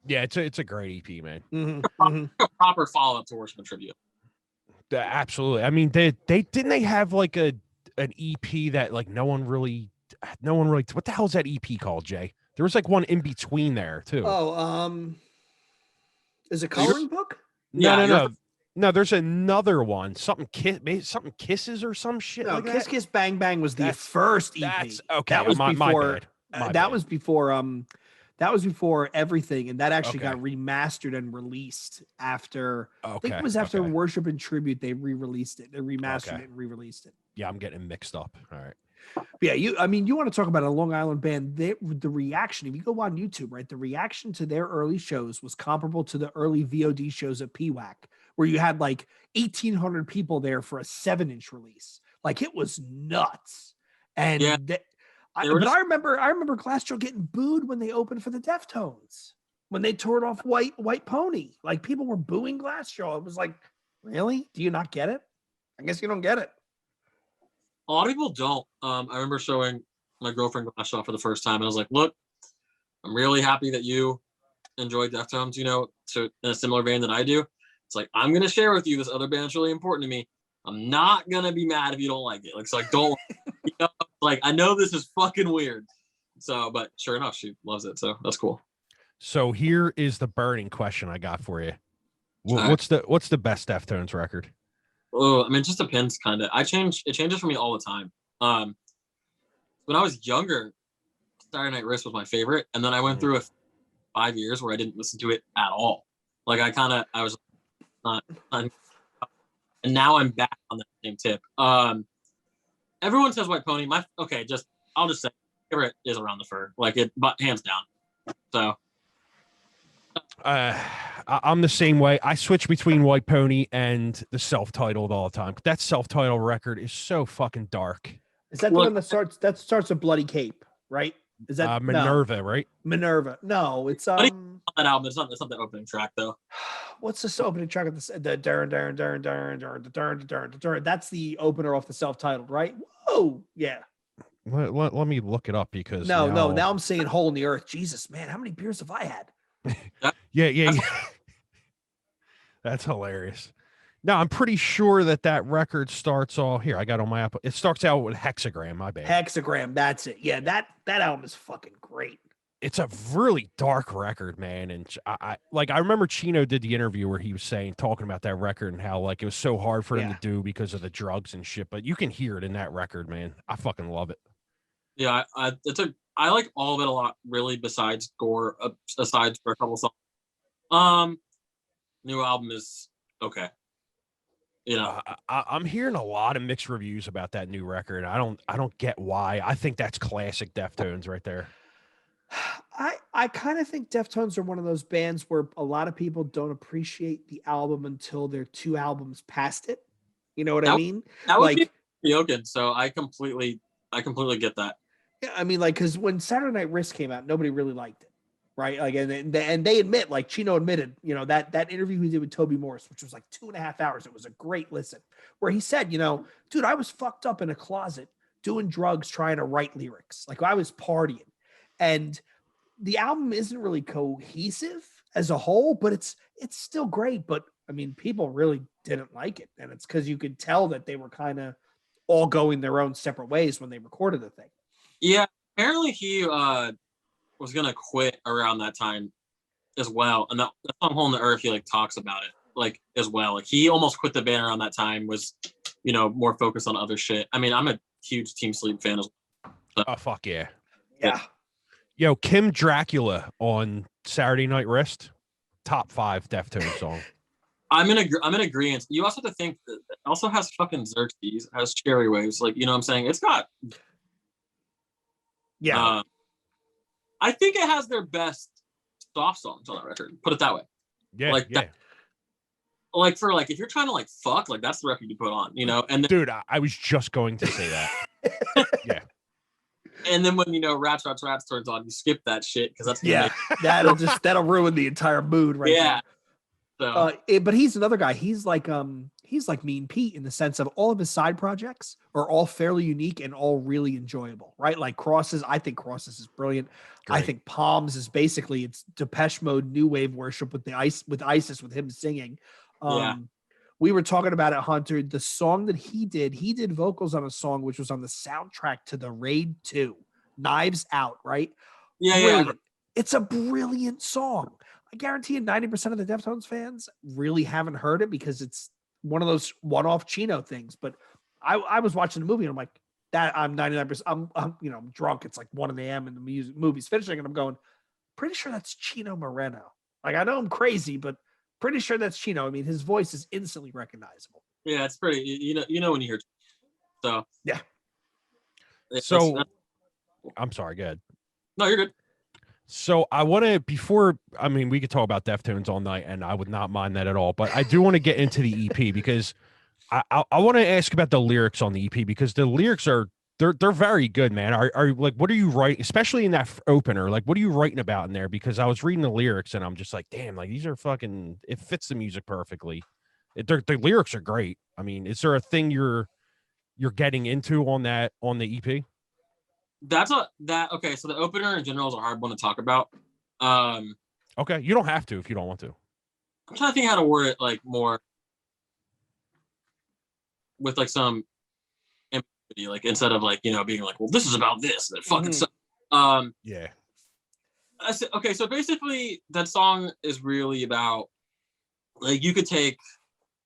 [SPEAKER 2] Yeah, it's a great EP, man.
[SPEAKER 3] A proper follow up to Worship and Tribute.
[SPEAKER 2] Absolutely. I mean, they didn't they have like an EP that like no one really. What the hell is that EP called, Jay? There was like one in between there too.
[SPEAKER 1] Is it Coloring Book?
[SPEAKER 2] No. No, there's another one. Something something kisses or some shit
[SPEAKER 1] No,
[SPEAKER 2] like
[SPEAKER 1] Kiss
[SPEAKER 2] that.
[SPEAKER 1] Kiss Bang Bang was the
[SPEAKER 2] That's-
[SPEAKER 1] first EP.
[SPEAKER 2] That's okay.
[SPEAKER 1] That was
[SPEAKER 2] my
[SPEAKER 1] before.
[SPEAKER 2] bad. My
[SPEAKER 1] That
[SPEAKER 2] bad.
[SPEAKER 1] was before. That was before everything, and that actually got
[SPEAKER 2] Okay.
[SPEAKER 1] remastered and released after. I think
[SPEAKER 2] Okay.
[SPEAKER 1] it was after
[SPEAKER 2] okay.
[SPEAKER 1] Worship and Tribute. They re-released it. They remastered
[SPEAKER 2] Okay.
[SPEAKER 1] it and re-released it.
[SPEAKER 2] Yeah, I'm getting mixed up. All right.
[SPEAKER 1] But yeah, you want to talk about a Long Island band? The reaction, if you go on YouTube, right, the reaction to their early shows was comparable to the early VOD shows at PWAC, where you had like 1,800 people there for a 7-inch release. Like it was nuts. And
[SPEAKER 3] Yeah,
[SPEAKER 1] I
[SPEAKER 3] were just-
[SPEAKER 1] remember Glassjaw getting booed when they opened for the Deftones when they toured off White Pony. Like people were booing Glassjaw. It was like, really? Do you not get it? I guess you don't get it.
[SPEAKER 3] a lot of people don't. I remember showing my girlfriend Glassjaw for the first time, and I was like, "Look, I'm really happy that you enjoy Deftones, to in a similar vein that I do. It's like I'm gonna share with you this other band that's really important to me. I'm not gonna be mad if you don't like it. Like don't, like I know this is fucking weird. So, but sure enough, she loves it. So that's cool.
[SPEAKER 2] So here is the burning question I got for you.
[SPEAKER 3] All right.
[SPEAKER 2] What's the best Deftones record?
[SPEAKER 3] Oh, I mean, it just depends, kind of. It changes for me all the time. When I was younger, Saturday Night Wrist was my favorite, and then I went through 5 years where I didn't listen to it at all. Like I was not, and now I'm back on that same tip. Everyone says White Pony. I'll just say favorite is Around the Fur, like it, but hands down. So.
[SPEAKER 2] I'm the same way. I switch between White Pony and the self-titled all the time. That self-titled record is so fucking dark.
[SPEAKER 1] Is that the one that starts with Bloody Cape, right? Is that
[SPEAKER 2] Minerva,
[SPEAKER 1] no.
[SPEAKER 2] right?
[SPEAKER 1] Minerva. No, it's
[SPEAKER 3] That album. It's not the opening track though.
[SPEAKER 1] What's the opening track of the Dern? That's the opener off the self-titled, right? Whoa, yeah.
[SPEAKER 2] Let me look it up because
[SPEAKER 1] now I'm saying Hole in the Earth. Jesus, man, how many beers have I had?
[SPEAKER 2] Yeah. That's hilarious. Now I'm pretty sure that record starts all here. I got on my Apple. It starts out with Hexagram. My bad.
[SPEAKER 1] Hexagram. That's it. Yeah, that album is fucking great.
[SPEAKER 2] It's a really dark record, man. And I remember Chino did the interview where he was talking about that record and how like it was so hard for him to do because of the drugs and shit. But you can hear it in that record, man. I fucking love it.
[SPEAKER 3] Yeah, I like all of it a lot, really. Besides Gore, aside for a couple songs. New album is okay.
[SPEAKER 2] I'm hearing a lot of mixed reviews about that new record. I don't get why. I think that's classic Deftones right there.
[SPEAKER 1] I kind of think Deftones are one of those bands where a lot of people don't appreciate the album until they're 2 albums past it. You know what I mean?
[SPEAKER 3] That would be Yogan, so I completely get that.
[SPEAKER 1] Yeah, I mean, like, because when Saturday Night Wrist came out, nobody really liked it, right? Like, and they admit, like Chino admitted, that interview he did with Toby Morris, which was like 2.5 hours. It was a great listen, where he said, dude, I was fucked up in a closet doing drugs, trying to write lyrics. Like I was partying, and the album isn't really cohesive as a whole, but it's still great. But I mean, people really didn't like it, and it's because you could tell that they were kind of all going their own separate ways when they recorded the thing.
[SPEAKER 3] Yeah, apparently he was gonna quit around that time as well, and that song "Hole in the Earth" he like talks about it like as well. Like he almost quit the band around that time, was more focused on other shit. I mean, I'm a huge Team Sleep fan as well. So.
[SPEAKER 2] Oh fuck yeah,
[SPEAKER 1] yeah.
[SPEAKER 2] Yo, Kim Dracula on Saturday Night Wrist, top 5 Deftones song.
[SPEAKER 3] I'm in agreement. You also have to think that it also has fucking Xerxes, it has Cherry Waves, like what I'm saying. It's got.
[SPEAKER 1] Yeah,
[SPEAKER 3] I think it has their best soft songs on that record. Put it that way.
[SPEAKER 2] Yeah,
[SPEAKER 3] like
[SPEAKER 2] yeah.
[SPEAKER 3] Like for like if you're trying to like fuck, like that's the record you put on, And then,
[SPEAKER 2] dude, I was just going to say that. Yeah.
[SPEAKER 3] And then when Rats turns on, you skip that shit because
[SPEAKER 1] that's that'll ruin the entire mood, right?
[SPEAKER 3] Yeah.
[SPEAKER 1] So. But he's another guy. He's like Mean Pete in the sense of all of his side projects are all fairly unique and all really enjoyable, right? Like Crosses, I think Crosses is brilliant. Great. I think Palms is basically it's Depeche Mode new wave worship with ISIS with him singing. We were talking about it, Hunter. The song that he did vocals on a song which was on the soundtrack to the Raid 2, Knives Out, right?
[SPEAKER 3] Yeah,
[SPEAKER 1] Brilliant. It's a brilliant song. I guarantee you 90% of the Deftones fans really haven't heard it because it's one of those one-off Chino things. But I was watching the movie and I'm like, that I'm 99%. I'm I'm drunk. It's like 1 a.m. and the movie's finishing and I'm going, pretty sure that's Chino Moreno. Like I know I'm crazy, but pretty sure that's Chino. I mean, his voice is instantly recognizable.
[SPEAKER 3] Yeah, it's pretty. You know when you hear. So
[SPEAKER 1] yeah.
[SPEAKER 2] So I'm sorry. Go ahead.
[SPEAKER 3] No, you're good.
[SPEAKER 2] So I want to we could talk about Deftones all night, and I would not mind that at all. But I do want to get into the EP because I want to ask about the lyrics on the EP because the lyrics are they're very good, man. Are like, what are you writing, especially in that opener? Like, what are you writing about in there? Because I was reading the lyrics and I'm just like, damn, like these are fucking. It fits the music perfectly. The lyrics are great. I mean, is there a thing you're getting into on the EP?
[SPEAKER 3] Okay. So the opener in general is a hard one to talk about.
[SPEAKER 2] Okay, you don't have to if you don't want to.
[SPEAKER 3] I'm trying to think how to word it like more with like some empathy, like instead of like being like, well, this is about this that fucking sucks.
[SPEAKER 2] Yeah.
[SPEAKER 3] Okay, so basically that song is really about like you could take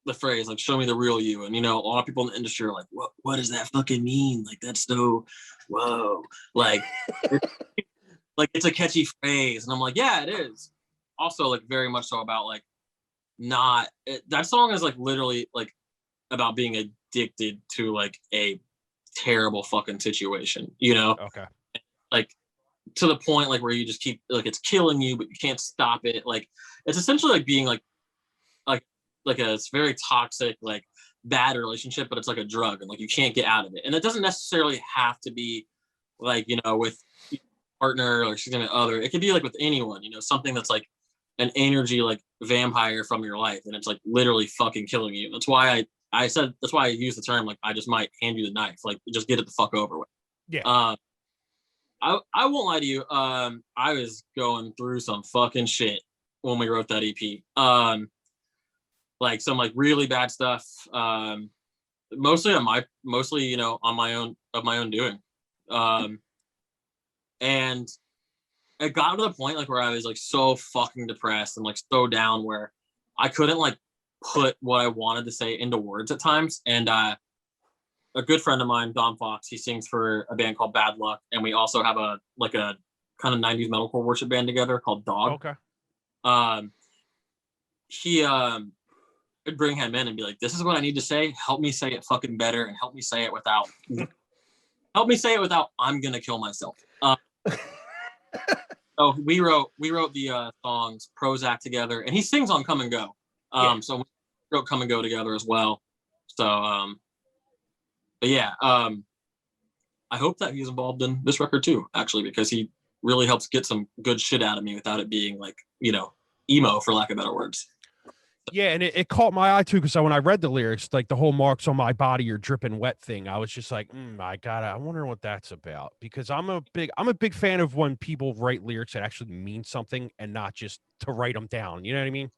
[SPEAKER 3] the phrase like show me the real you, and a lot of people in the industry are like, what does that fucking mean? Like that's so whoa, like like it's a catchy phrase, and I'm like, yeah, it is. Also, like very much so about like that song is like literally like about being addicted to like a terrible fucking situation,
[SPEAKER 2] Okay.
[SPEAKER 3] Like to the point like where you just keep like it's killing you, but you can't stop it. Like it's essentially like being like it's very toxic, like bad relationship, but it's like a drug and like you can't get out of it. And it doesn't necessarily have to be like, with partner or significant other. It could be like with anyone, something that's like an energy like vampire from your life, and it's like literally fucking killing you. That's why I said that's why I use the term like I just might hand you the knife, like just get it the fuck over with.
[SPEAKER 2] Yeah.
[SPEAKER 3] I won't lie to you. I was going through some fucking shit when we wrote that EP. Like some like really bad stuff. Mostly on my own doing. And it got to the point like where I was like so fucking depressed and like so down where I couldn't like put what I wanted to say into words at times. And a good friend of mine, Dom Fox, he sings for a band called Bad Luck, and we also have a kind of 90s metalcore worship band together called Dog.
[SPEAKER 2] Okay.
[SPEAKER 3] He would bring him in and be like, this is what I need to say, help me say it fucking better, and help me say it without I'm gonna kill myself. So we wrote the songs Prozac together, and he sings on Come and Go. So we wrote Come and Go together as well. So but yeah, I hope that he's involved in this record too, actually, because he really helps get some good shit out of me without it being like, emo, for lack of better words.
[SPEAKER 2] Yeah, and it caught my eye too, because when I read the lyrics, like the whole marks on my body are dripping wet thing, I was just like, I wonder what that's about, because I'm a big fan of when people write lyrics that actually mean something and not just to write them down. You know what I mean?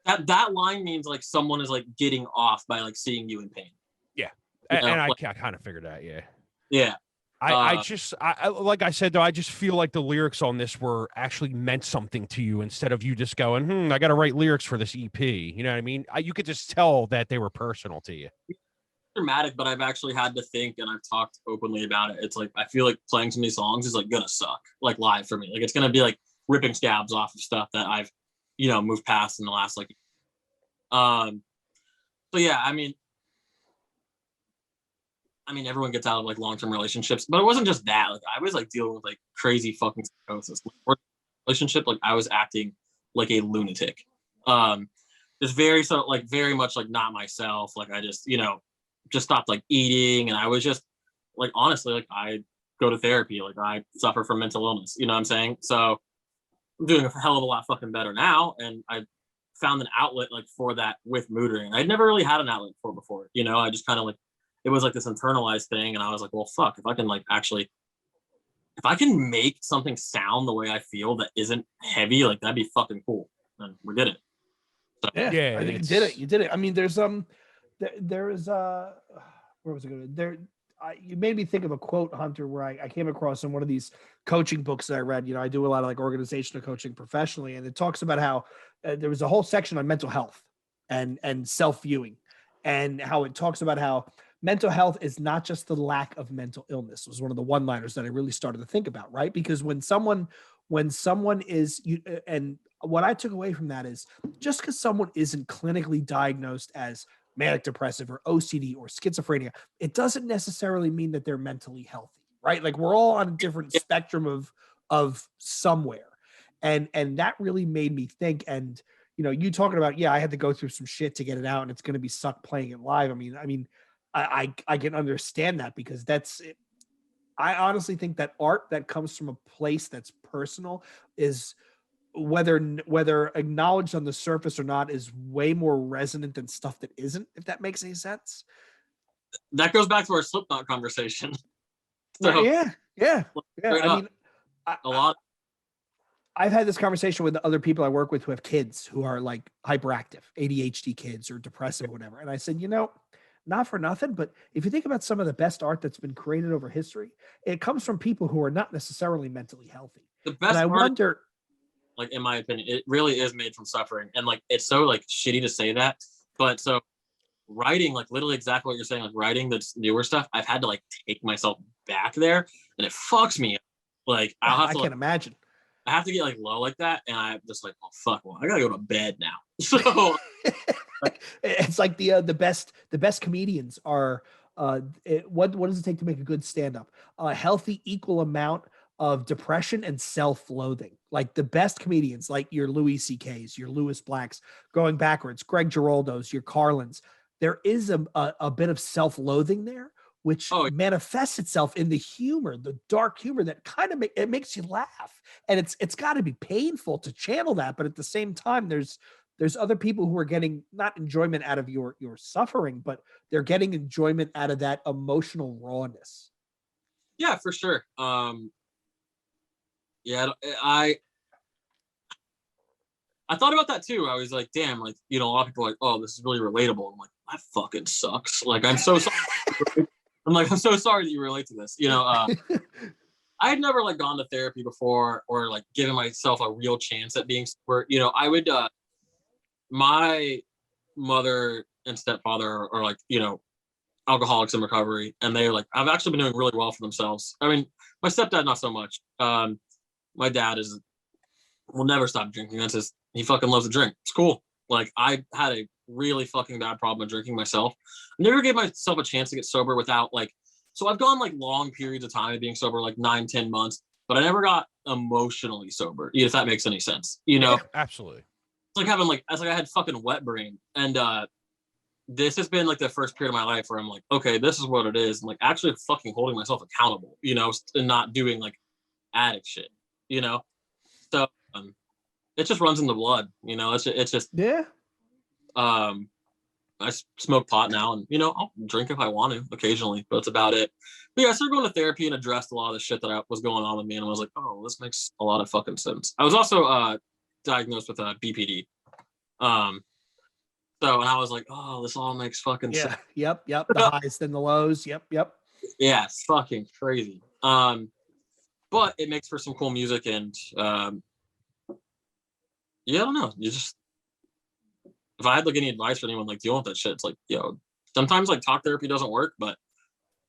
[SPEAKER 3] That line means like someone is like getting off by like seeing you in pain.
[SPEAKER 2] Yeah, and I kind of figured that. Yeah.
[SPEAKER 3] Yeah.
[SPEAKER 2] I like I said though, I just feel like the lyrics on this were actually meant something to you instead of you just going, I got to write lyrics for this EP. You know what I mean? You could just tell that they were personal to you.
[SPEAKER 3] Dramatic, but I've actually had to think, and I've talked openly about it. It's like I feel like playing some of these songs is like gonna suck, like live for me. Like it's gonna be like ripping scabs off of stuff that I've, moved past in the last like. So yeah, I mean, everyone gets out of like long-term relationships, but it wasn't just that. Like I was like dealing with like crazy fucking psychosis. Relationship, like I was acting like a lunatic. Just very much like not myself. Like I just, just stopped like eating, and I was just like honestly like I go to therapy. Like I suffer from mental illness. You know what I'm saying? So I'm doing a hell of a lot fucking better now, and I found an outlet like for that with Moodring. I'd never really had an outlet for before. I just kind of like. It was like this internalized thing, and I was like, well, fuck, if I can make something sound the way I feel that isn't heavy, like that'd be fucking cool. And we did it.
[SPEAKER 1] So, yeah, I think you did it. I mean, there's there is where was it going? There, you made me think of a quote, Hunter, where I came across in one of these coaching books that I read. You know, I do a lot of like organizational coaching professionally, and it talks about how there was a whole section on mental health and self viewing, and how it talks about how mental health is not just the lack of mental illness. It was one of the one liners that I really started to think about, right? Because when someone is you, and what I took away from that is just because someone isn't clinically diagnosed as manic depressive or OCD or schizophrenia, it doesn't necessarily mean that they're mentally healthy, right? Like we're all on a different spectrum of somewhere. And that really made me think. And you know, you talking about, yeah, I had to go through some shit to get it out, and it's going to be sucked playing it live. I can understand that, because that's it. I honestly think that art that comes from a place that's personal is, whether acknowledged on the surface or not, is way more resonant than stuff that isn't, if that makes any sense.
[SPEAKER 3] That goes back to our Slipknot conversation. So,
[SPEAKER 1] yeah. I mean,
[SPEAKER 3] a lot.
[SPEAKER 1] I've had this conversation with other people I work with who have kids who are like hyperactive, ADHD kids or depressive or whatever. And I said, you know, not for nothing, but if you think about some of the best art that's been created over history, it comes from people who are not necessarily mentally healthy.
[SPEAKER 3] The best
[SPEAKER 1] and I
[SPEAKER 3] art,
[SPEAKER 1] wonder,
[SPEAKER 3] like in my opinion, it really is made from suffering. And like it's so like shitty to say that, but so writing, like literally exactly what you're saying, like writing that's newer stuff, I've had to like take myself back there, and it fucks me up. Like
[SPEAKER 1] I can't imagine.
[SPEAKER 3] I have to get like low like that, and I'm just like, oh fuck, well, I gotta go to bed now. So
[SPEAKER 1] it's like the best comedians are what does it take to make a good stand-up? A healthy equal amount of depression and self-loathing. Like the best comedians, like your Louis C.K.'s, your Lewis Blacks, going backwards, Greg Giraldo's, your Carlins, there is a bit of self-loathing there, which manifests itself in the humor, the dark humor that kind of it makes you laugh. And it's got to be painful to channel that, but at the same time, there's other people who are getting not enjoyment out of your suffering, but they're getting enjoyment out of that emotional rawness.
[SPEAKER 3] Yeah, for sure. Yeah, I thought about that too. I was like, damn, like, you know, a lot of people are like, oh, this is really relatable. I'm like, that fucking sucks. Like, I'm so sorry. I'm so sorry that you relate to this. You know, I had never like gone to therapy before, or like given myself a real chance at being sober. You know, I would, my mother and stepfather are like, you know, alcoholics in recovery, and they're like, I've actually been doing really well for themselves. I mean, my stepdad, not so much. My dad will never stop drinking. He fucking loves to drink. It's cool. Like I had a really fucking bad problem with drinking myself. I never gave myself a chance to get sober without like, so I've gone like long periods of time of being sober, like 9-10 months, but I never got emotionally sober, if that makes any sense. You know?
[SPEAKER 2] Yeah, absolutely.
[SPEAKER 3] It's like having like, I had fucking wet brain. And this has been like the first period of my life where I'm like, okay, this is what it is. I'm like actually fucking holding myself accountable, you know, and not doing like addict shit, you know? So it just runs in the blood, you know. It's just
[SPEAKER 1] yeah.
[SPEAKER 3] I smoke pot now, and you know, I'll drink if I want to occasionally, but that's about it. But yeah, I started going to therapy and addressed a lot of the shit that was going on with me, and I was like, oh, this makes a lot of fucking sense. I was also diagnosed with BPD. So, and I was like, oh, this all makes fucking sense.
[SPEAKER 1] Yep. The highs, then the lows. Yep.
[SPEAKER 3] Yeah, it's fucking crazy. But it makes for some cool music, and yeah, I don't know. You just, if I had like any advice for anyone like dealing with that shit, it's like, yo, sometimes like talk therapy doesn't work, but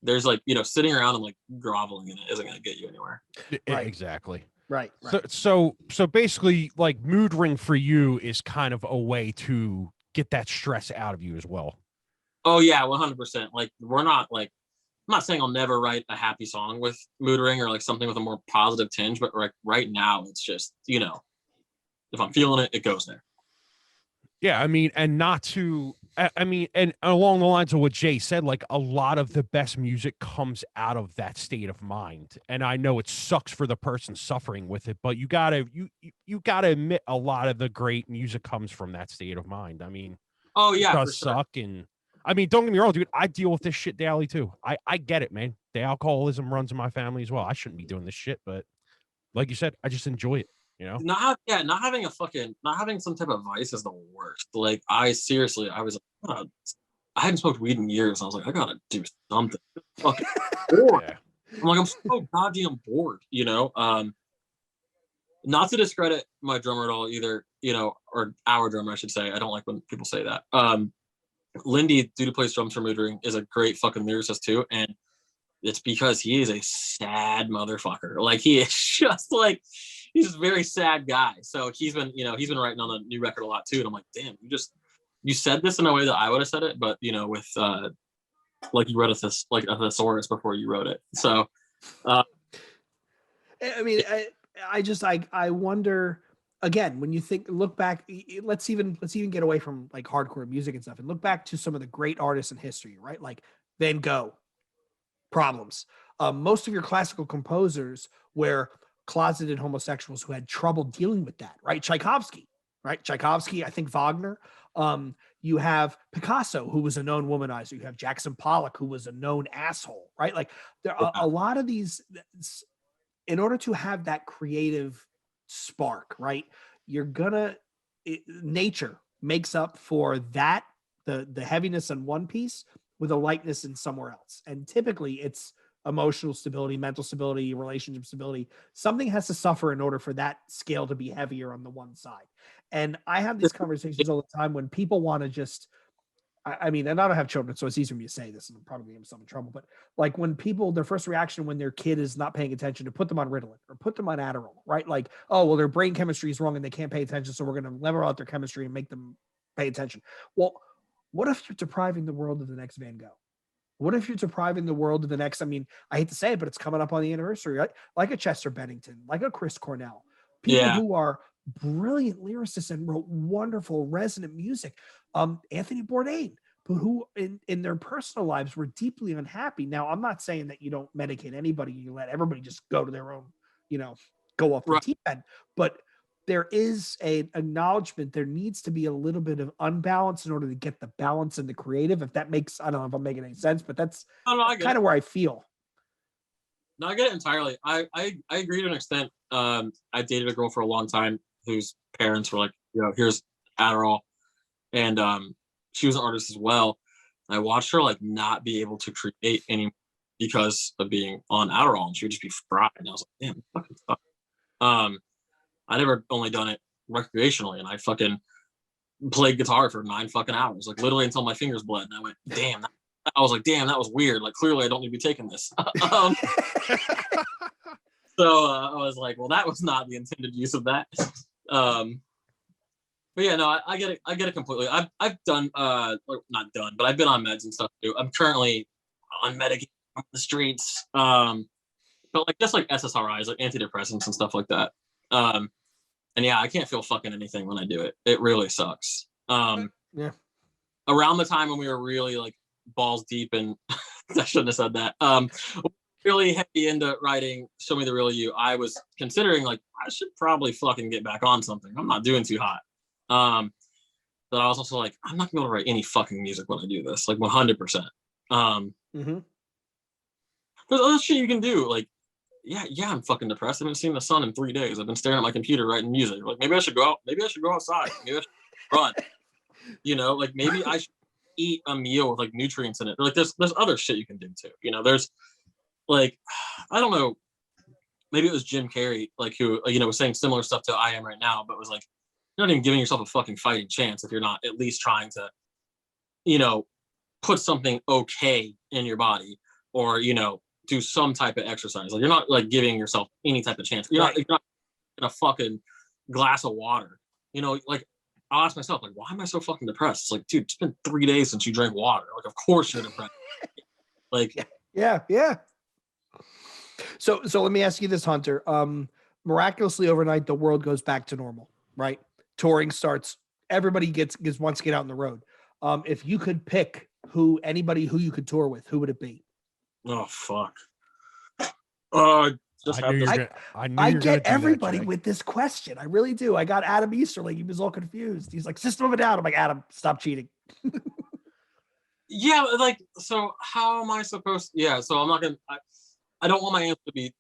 [SPEAKER 3] there's like, you know, sitting around and like groveling in it isn't going to get you anywhere.
[SPEAKER 2] Right. Exactly.
[SPEAKER 1] Right.
[SPEAKER 2] So basically, like Mood Ring for you is kind of a way to get that stress out of you as well.
[SPEAKER 3] Oh yeah, 100%. Like we're not like, I'm not saying I'll never write a happy song with Mood Ring or like something with a more positive tinge, but like right now it's just, you know, if I'm feeling it, it goes there.
[SPEAKER 2] Yeah, I mean, and and along the lines of what Jay said, like a lot of the best music comes out of that state of mind. And I know it sucks for the person suffering with it, but you gotta admit a lot of the great music comes from that state of mind. I mean,
[SPEAKER 3] oh yeah,
[SPEAKER 2] it does suck, and I mean, don't get me wrong, dude. I deal with this shit daily too. I get it, man. The alcoholism runs in my family as well. I shouldn't be doing this shit, but like you said, I just enjoy it. You know,
[SPEAKER 3] not having some type of vice is the worst. Like I was like, oh, I hadn't smoked weed in years. I was like, I gotta do something. Fucking bored.
[SPEAKER 2] Yeah.
[SPEAKER 3] I'm like, I'm so goddamn bored, you know. Not to discredit my drummer at all either, you know, or our drummer, I should say. I don't like when people say that. Lindy, dude who plays drums for Moodring, is a great fucking lyricist too, and it's because he is a sad motherfucker. Like he is just like he's a very sad guy. So he's been writing on a new record a lot too. And I'm like, damn, you said this in a way that I would have said it, but you know, with like you wrote a thesaurus before you wrote it. So
[SPEAKER 1] I mean, I wonder again when you look back. Let's even get away from like hardcore music and stuff and look back to some of the great artists in history, right? Like Van Gogh, Problems. Most of your classical composers were closeted homosexuals who had trouble dealing with that, right? Tchaikovsky, right? Tchaikovsky, I think Wagner. You have Picasso, who was a known womanizer. You have Jackson Pollock, who was a known asshole, right? Like there are a lot of these. In order to have that creative spark, right? Nature makes up for that, the heaviness in one piece with a lightness in somewhere else. And typically it's emotional stability, mental stability, relationship stability. Something has to suffer in order for that scale to be heavier on the one side. And I have these conversations all the time when people want to just, I mean, and I don't have children, so it's easy for me to say this, and I'm probably in some trouble. But like when people, their first reaction when their kid is not paying attention, to put them on Ritalin or put them on Adderall, right? Like, oh, well, their brain chemistry is wrong and they can't pay attention, so we're going to level out their chemistry and make them pay attention. Well, what if you're depriving the world of the next Van Gogh? What if you're depriving the world of the next? I mean, I hate to say it, but it's coming up on the anniversary, right? Like a Chester Bennington, like a Chris Cornell, people who are brilliant lyricists and wrote wonderful, resonant music. Anthony Bourdain, but who in their personal lives were deeply unhappy. Now, I'm not saying that you don't medicate anybody, you let everybody just go to their own, go off the deep end, but there is an acknowledgement there needs to be a little bit of unbalance in order to get the balance in the creative. If that makes, I don't know if I'm making any sense, but that's kind of where I feel.
[SPEAKER 3] No, I get it entirely. I agree to an extent. I dated a girl for a long time whose parents were like, here's Adderall. And she was an artist as well. I watched her like not be able to create anymore because of being on Adderall, and she would just be fried. And I was like, damn, fucking fuck. I never only done it recreationally, and I fucking played guitar for 9 fucking hours, like literally until my fingers bled. And I went, damn. I was like, damn, that was weird. Like clearly I don't need to be taking this. So I was like, well, that was not the intended use of that. But yeah, no, I get it. I get it completely. I've done, not done, but I've been on meds and stuff too. I'm currently on medication on the streets. But like just like SSRIs, like antidepressants and stuff like that. And yeah, I can't feel fucking anything when I do it. It really sucks.
[SPEAKER 1] Yeah.
[SPEAKER 3] Around the time when we were really like balls deep, and I shouldn't have said that. Really heavy into writing Show Me the Real You, I was considering like I should probably fucking get back on something. I'm not doing too hot. But I was also like, I'm not gonna be able to write any fucking music when I do this, like 100%. There's other shit you can do. Like, yeah, I'm fucking depressed. I haven't seen the sun in 3 days. I've been staring at my computer writing music. Like maybe I should go out. Maybe I should go outside. Maybe I should run. Like maybe I should eat a meal with like nutrients in it. Or, like there's other shit you can do too. There's like, I don't know, maybe it was Jim Carrey, like who, was saying similar stuff to I am right now, but was like, you're not even giving yourself a fucking fighting chance if you're not at least trying to, put something okay in your body, or, do some type of exercise. Like you're not like giving yourself any type of chance. You're not in a fucking glass of water. Like I'll ask myself, like, why am I so fucking depressed? It's like, dude, it's been 3 days since you drank water. Like, of course you're depressed. Like,
[SPEAKER 1] yeah. So let me ask you this, Hunter. Miraculously overnight, the world goes back to normal, right? Touring starts. Everybody wants to get out on the road. If you could pick anybody who you could tour with, who would it be?
[SPEAKER 3] Oh fuck.
[SPEAKER 1] I get everybody with this question. I really do. I got Adam Easterling. He was all confused. He's like, System of a Down. I'm like, Adam, stop cheating.
[SPEAKER 3] Yeah, like, so how am I supposed to, so I'm not gonna, I don't want my answer to be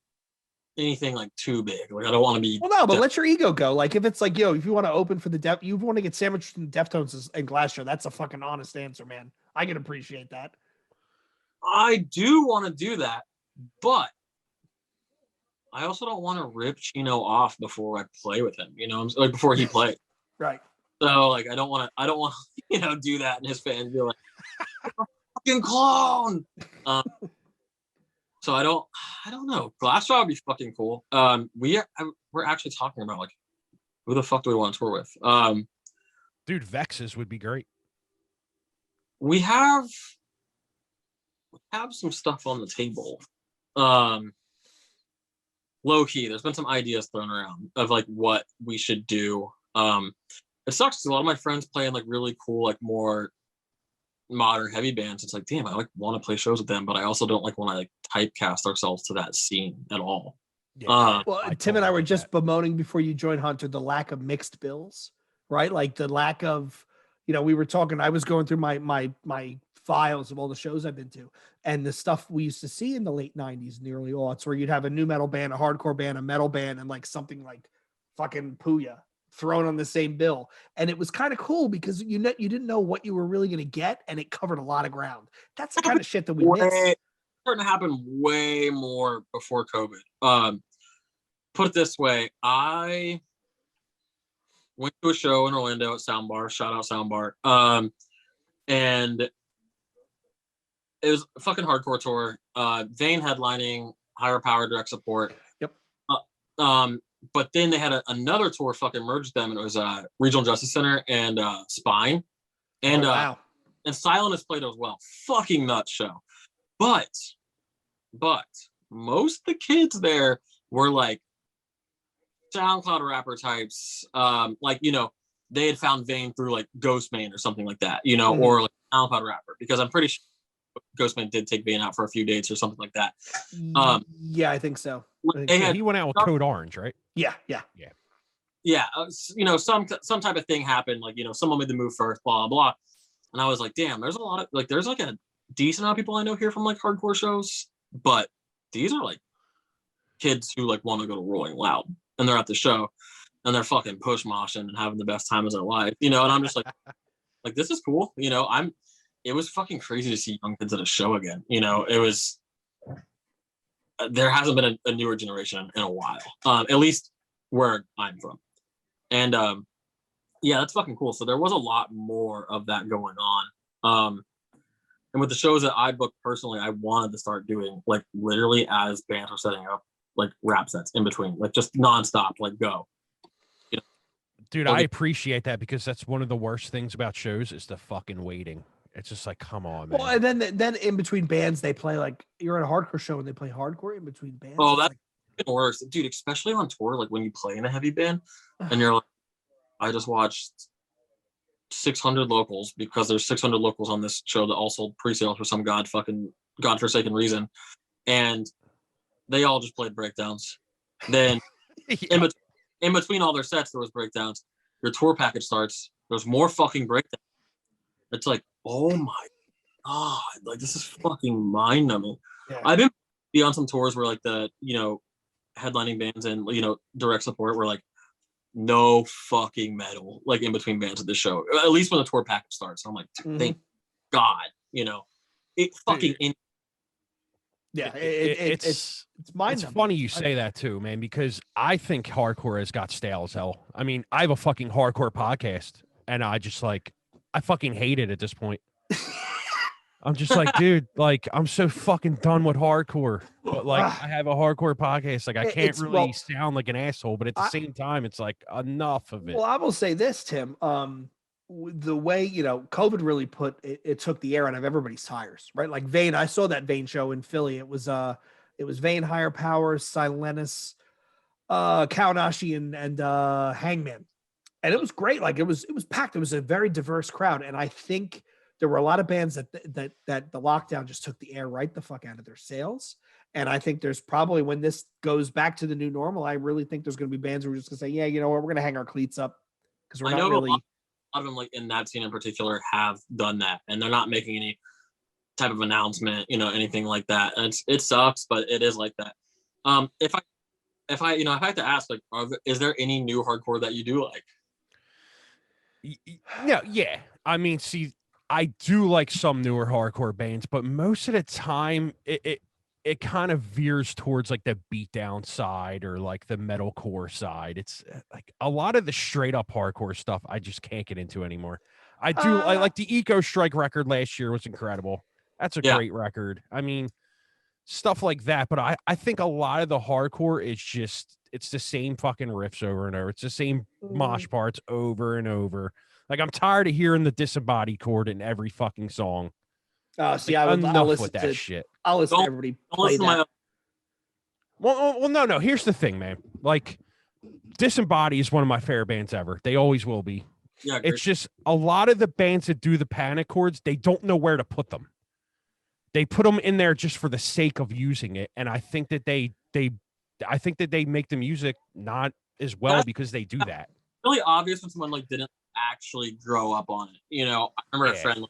[SPEAKER 3] anything like too big. Like I don't want to be.
[SPEAKER 1] Well, no, but let your ego go. Like if it's like, if you want to open for you want to get sandwiched in Deftones and Glacier, that's a fucking honest answer, man. I can appreciate that.
[SPEAKER 3] I do want to do that, but I also don't want to rip Chino off before I play with him. Like before he plays.
[SPEAKER 1] Right.
[SPEAKER 3] So like I don't want to do that and his fans be like, fucking clone. So I don't know. Glassjaw would be fucking cool. We're actually talking about like who the fuck do we want to tour with?
[SPEAKER 2] Dude, Vexes would be great.
[SPEAKER 3] We have some stuff on the table. Low key, there's been some ideas thrown around of like what we should do. It sucks because a lot of my friends play in like really cool, like more modern heavy bands. It's like, damn, I like want to play shows with them, but I also don't like want to like typecast ourselves to that scene at all.
[SPEAKER 2] Yeah,
[SPEAKER 1] Well, Tim and I were just bemoaning before you joined Hunter the lack of mixed bills, right? Like the lack of, we were talking. I was going through my files of all the shows I've been to, and the stuff we used to see in the late '90s and the early aughts, where you'd have a new metal band, a hardcore band, a metal band, and like something like fucking Puya thrown on the same bill, and it was kind of cool because you didn't know what you were really going to get, and it covered a lot of ground. That's the kind of shit that we miss.
[SPEAKER 3] Starting to happen way more before COVID. Put it this way, I went to a show in Orlando at Soundbar. Shout out Soundbar. And it was a fucking hardcore tour. Vane headlining, Higher Power direct support.
[SPEAKER 1] Yep.
[SPEAKER 3] But then they had another tour fucking merged them, and it was Regional Justice Center and Spine. And
[SPEAKER 1] wow.
[SPEAKER 3] And Silent has played as well. Fucking nuts show. But most of the kids there were like SoundCloud rapper types. They had found Vane through like Ghostman or something like that, or like SoundCloud rapper, because I'm pretty sure Ghostman did take Vane out for a few dates or something like that.
[SPEAKER 1] Yeah, I think so.
[SPEAKER 2] He went out with Code Orange, right?
[SPEAKER 1] Yeah.
[SPEAKER 3] Some type of thing happened, like someone made the move first, blah blah. And I was like, damn, there's a lot of like, there's like a decent amount of people I know here from like hardcore shows, but these are like kids who like want to go to Rolling Loud, and they're at the show and they're fucking push moshing and having the best time of their life, and I'm just like this is cool, it was fucking crazy to see young kids at a show again. It was, there hasn't been a newer generation in a while, at least where I'm from. And yeah, that's fucking cool. So there was a lot more of that going on. And with the shows that I booked personally, I wanted to start doing like literally as bands were setting up like rap sets in between, like just nonstop, like go.
[SPEAKER 2] Dude, I appreciate that, because that's one of the worst things about shows is the fucking waiting. It's just like, come on, man.
[SPEAKER 1] Well, and then in between bands, they play like, you're at a hardcore show and they play hardcore in between bands.
[SPEAKER 3] Oh, that's like worse, dude. Especially on tour, like when you play in a heavy band and you're like, I just watched 600 locals because there's 600 locals on this show that all sold pre-sales for some godforsaken reason, and they all just played breakdowns. Then
[SPEAKER 2] Yeah.
[SPEAKER 3] in between all their sets, there was breakdowns. Your tour package starts. There's more fucking breakdowns. It's like, oh my god, like this is fucking mind numbing.
[SPEAKER 1] Yeah.
[SPEAKER 3] I've been on some tours where like the headlining bands and direct support were like no fucking metal like in between bands at the show, at least when the tour package starts. I'm like, thank god, it fucking
[SPEAKER 1] it's mind.
[SPEAKER 2] It's funny you say that too, man, because I think hardcore has got stale as hell. I mean, I have a fucking hardcore podcast, and I fucking hate it at this point. I'm just like, dude, like I'm so fucking done with hardcore. But like I have a hardcore podcast. Like I can't really sound like an asshole, but at the same time, it's like enough of it.
[SPEAKER 1] Well, I will say this, Tim. The way COVID really it took the air out of everybody's tires, right? Like Vane, I saw that Vane show in Philly. It was Vane, Higher Power, Silenus, Kaonashi, and Hangman, and it was great. Like it was packed. It was a very diverse crowd, and I think there were a lot of bands that the lockdown just took the air right the fuck out of their sails. And I think there's probably, when this goes back to the new normal, I really think there's going to be bands who are just going to say, yeah, you know what, we're going to hang our cleats up, because we're not really.
[SPEAKER 3] A lot of them, like in that scene in particular, have done that, and they're not making any type of announcement, anything like that. And it sucks, but it is like that. If I had to ask, like, is there any new hardcore that you do like?
[SPEAKER 2] No, yeah. I mean, see, I do like some newer hardcore bands, but most of the time it kind of veers towards like the beatdown side or like the metalcore side. It's like a lot of the straight up hardcore stuff I just can't get into anymore. I like the Eco Strike record last year was incredible. That's a
[SPEAKER 3] Yeah.
[SPEAKER 2] great record. I mean, stuff like that. But I think a lot of the hardcore is just it's the same fucking riffs over and over. It's the same mosh parts over and over. Like I'm tired of hearing the disembodied chord in every fucking song.
[SPEAKER 1] Oh, see,
[SPEAKER 2] Like,
[SPEAKER 1] I'll
[SPEAKER 2] enough
[SPEAKER 1] listen
[SPEAKER 2] with that
[SPEAKER 1] to
[SPEAKER 2] shit.
[SPEAKER 1] I'll listen to
[SPEAKER 3] Don't-
[SPEAKER 1] everybody
[SPEAKER 3] Don't
[SPEAKER 1] play
[SPEAKER 3] listen to
[SPEAKER 1] that.
[SPEAKER 2] Well, no. Here's the thing, man. Like, Disembodied is one of my favorite bands ever. They always will be.
[SPEAKER 3] Yeah,
[SPEAKER 2] It's just a lot of the bands that do the panic chords, they don't know where to put them. They put them in there just for the sake of using it, and I think that they make the music not as well
[SPEAKER 3] That's-
[SPEAKER 2] because they do that.
[SPEAKER 3] really obvious when someone like didn't actually grow up on it. You know, I remember
[SPEAKER 2] Yeah.
[SPEAKER 3] a friend like,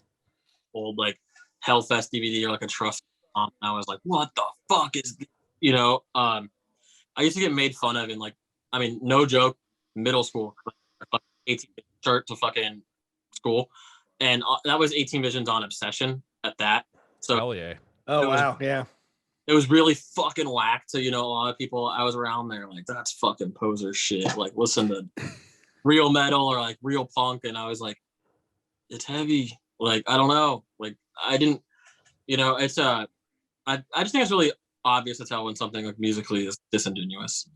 [SPEAKER 3] old like Hellfest DVD or like a Trust song, and I was like, "What the fuck is?" This? You know, I used to get made fun of in like, I mean, no joke, middle school, like, 18 shirt to fucking school, and that was 18 Visions on Obsession at that. So
[SPEAKER 2] Hell yeah.
[SPEAKER 1] Oh
[SPEAKER 3] it was-
[SPEAKER 1] wow, yeah.
[SPEAKER 3] it was really fucking whack to, you know, a lot of people I was around there like, that's fucking poser shit. Like, listen to real metal or like real punk. And I was like, it's heavy. Like, I don't know. Like, I didn't, you know, it's I just think it's really obvious to tell when something like musically is disingenuous.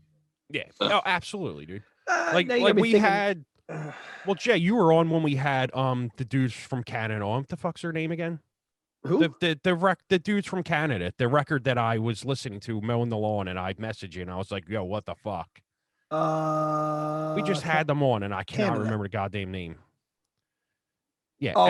[SPEAKER 2] Yeah. Oh, absolutely, dude. Like
[SPEAKER 1] now you got me
[SPEAKER 2] we
[SPEAKER 1] thinking-
[SPEAKER 2] had well, Jay, you were on when we had the dudes from Canada on. What the fuck's their name again?
[SPEAKER 1] who?
[SPEAKER 2] The dudes from Canada, the record that I was listening to mowing the lawn, and I messaged you and I was like, yo, what the fuck? We just had them on and I cannot
[SPEAKER 1] Canada.
[SPEAKER 2] remember the goddamn name. Yeah.
[SPEAKER 1] Oh,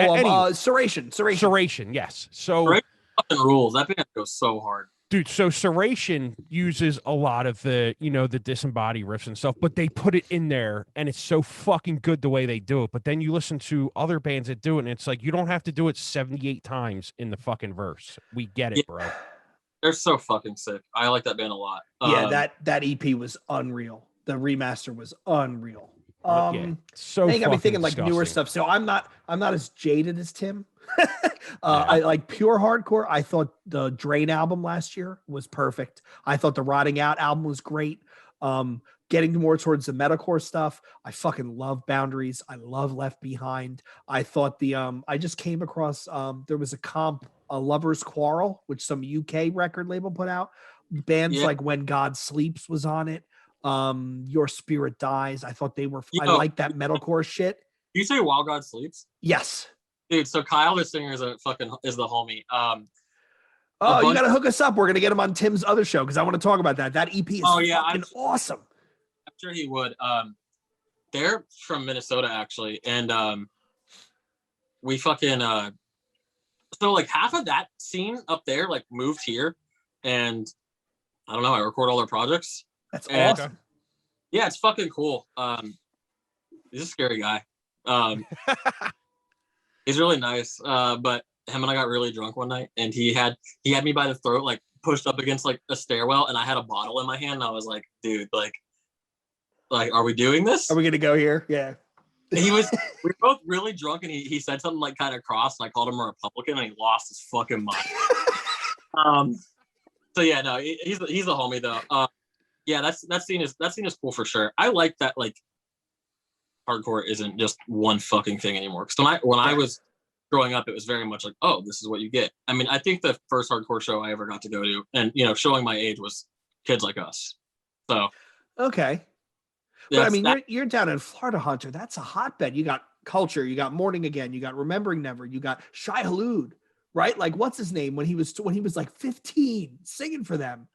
[SPEAKER 1] Serration.
[SPEAKER 2] Serration, yes. So
[SPEAKER 3] Right. Fucking rules. That band goes so hard.
[SPEAKER 2] dude, so Serration uses a lot of the, you know, the disembodied riffs and stuff, but they put it in there and it's so fucking good the way they do it. But then you listen to other bands that do it and it's like, you don't have to do it 78 times in the fucking verse. We get it,
[SPEAKER 3] Yeah.
[SPEAKER 2] bro.
[SPEAKER 3] They're so fucking sick. I like that band a lot.
[SPEAKER 1] Yeah, that EP was unreal. The remaster was unreal.
[SPEAKER 2] Yeah, so
[SPEAKER 1] now you got me
[SPEAKER 2] fucking
[SPEAKER 1] thinking like newer
[SPEAKER 2] disgusting.
[SPEAKER 1] stuff. So I'm not as jaded as Tim. I like pure hardcore. I thought the Drain album last year was perfect. I thought the Rotting Out album was great. Getting more towards the metalcore stuff. I fucking love Boundaries. I love Left Behind. I thought I just came across there was a comp, a Lover's Quarrel, which some UK record label put out. Bands
[SPEAKER 3] Yeah.
[SPEAKER 1] like When God Sleeps was on it. Your Spirit Dies. I thought they were I
[SPEAKER 3] Yo.
[SPEAKER 1] like that metalcore shit.
[SPEAKER 3] You say While God Sleeps?
[SPEAKER 1] Yes.
[SPEAKER 3] Dude, so Kyle, the singer, is the homie.
[SPEAKER 1] Oh, you
[SPEAKER 3] bunch-
[SPEAKER 1] got to hook us up. We're gonna get him on Tim's other show because I want to talk about that. That EP is
[SPEAKER 3] Oh, yeah,
[SPEAKER 1] fucking awesome.
[SPEAKER 3] I'm sure he would. They're from Minnesota actually, and we fucking so like half of that scene up there like moved here, and I don't know. I record all their projects.
[SPEAKER 1] That's
[SPEAKER 3] And-
[SPEAKER 1] awesome.
[SPEAKER 3] Yeah, it's fucking cool. He's a scary guy. He's really nice. But him and I got really drunk one night, and he had me by the throat, like pushed up against like a stairwell, and I had a bottle in my hand, and I was like, dude, like, are we doing this?
[SPEAKER 1] Are we gonna go here? Yeah.
[SPEAKER 3] We were both really drunk, and he said something like kind of cross, and I called him a Republican, and he lost his fucking mind. So yeah, no, he's the homie though. Yeah, that scene is cool for sure. I like that, like, hardcore isn't just one fucking thing anymore. Because when I was growing up, it was very much like, oh, this is what you get. I mean, I think the first hardcore show I ever got to go to, and you know, showing my age, was Kids Like Us. So
[SPEAKER 1] Okay. But I
[SPEAKER 3] that's-
[SPEAKER 1] mean,
[SPEAKER 3] that-
[SPEAKER 1] you're down in Florida, Hunter. That's a hotbed. You got Culture, you got Morning Again, you got Remembering Never, you got Shai Hulud, right? Like, what's his name when he was like 15 singing for them?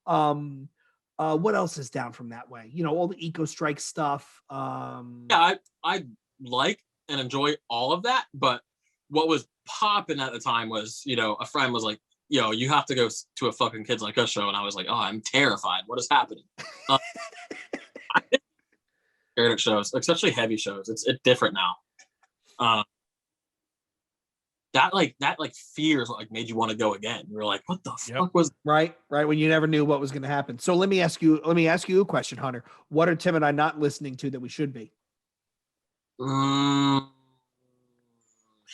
[SPEAKER 1] What else is down from that way? You know, all the Eco Strike stuff.
[SPEAKER 3] yeah, I like and enjoy all of that, but what was popping at the time was, you know, a friend was like, yo, you have to go to a fucking Kids Like Us show, and I was like, oh, I'm terrified. What is happening? I'm scared at shows, especially heavy shows. It's different now. That fear is what like made you want to go again. You were like, what the
[SPEAKER 2] Yep.
[SPEAKER 3] fuck was?
[SPEAKER 1] right when you never knew what was going to happen. So let me ask you a question, Hunter. What are Tim and I not listening to that we should be?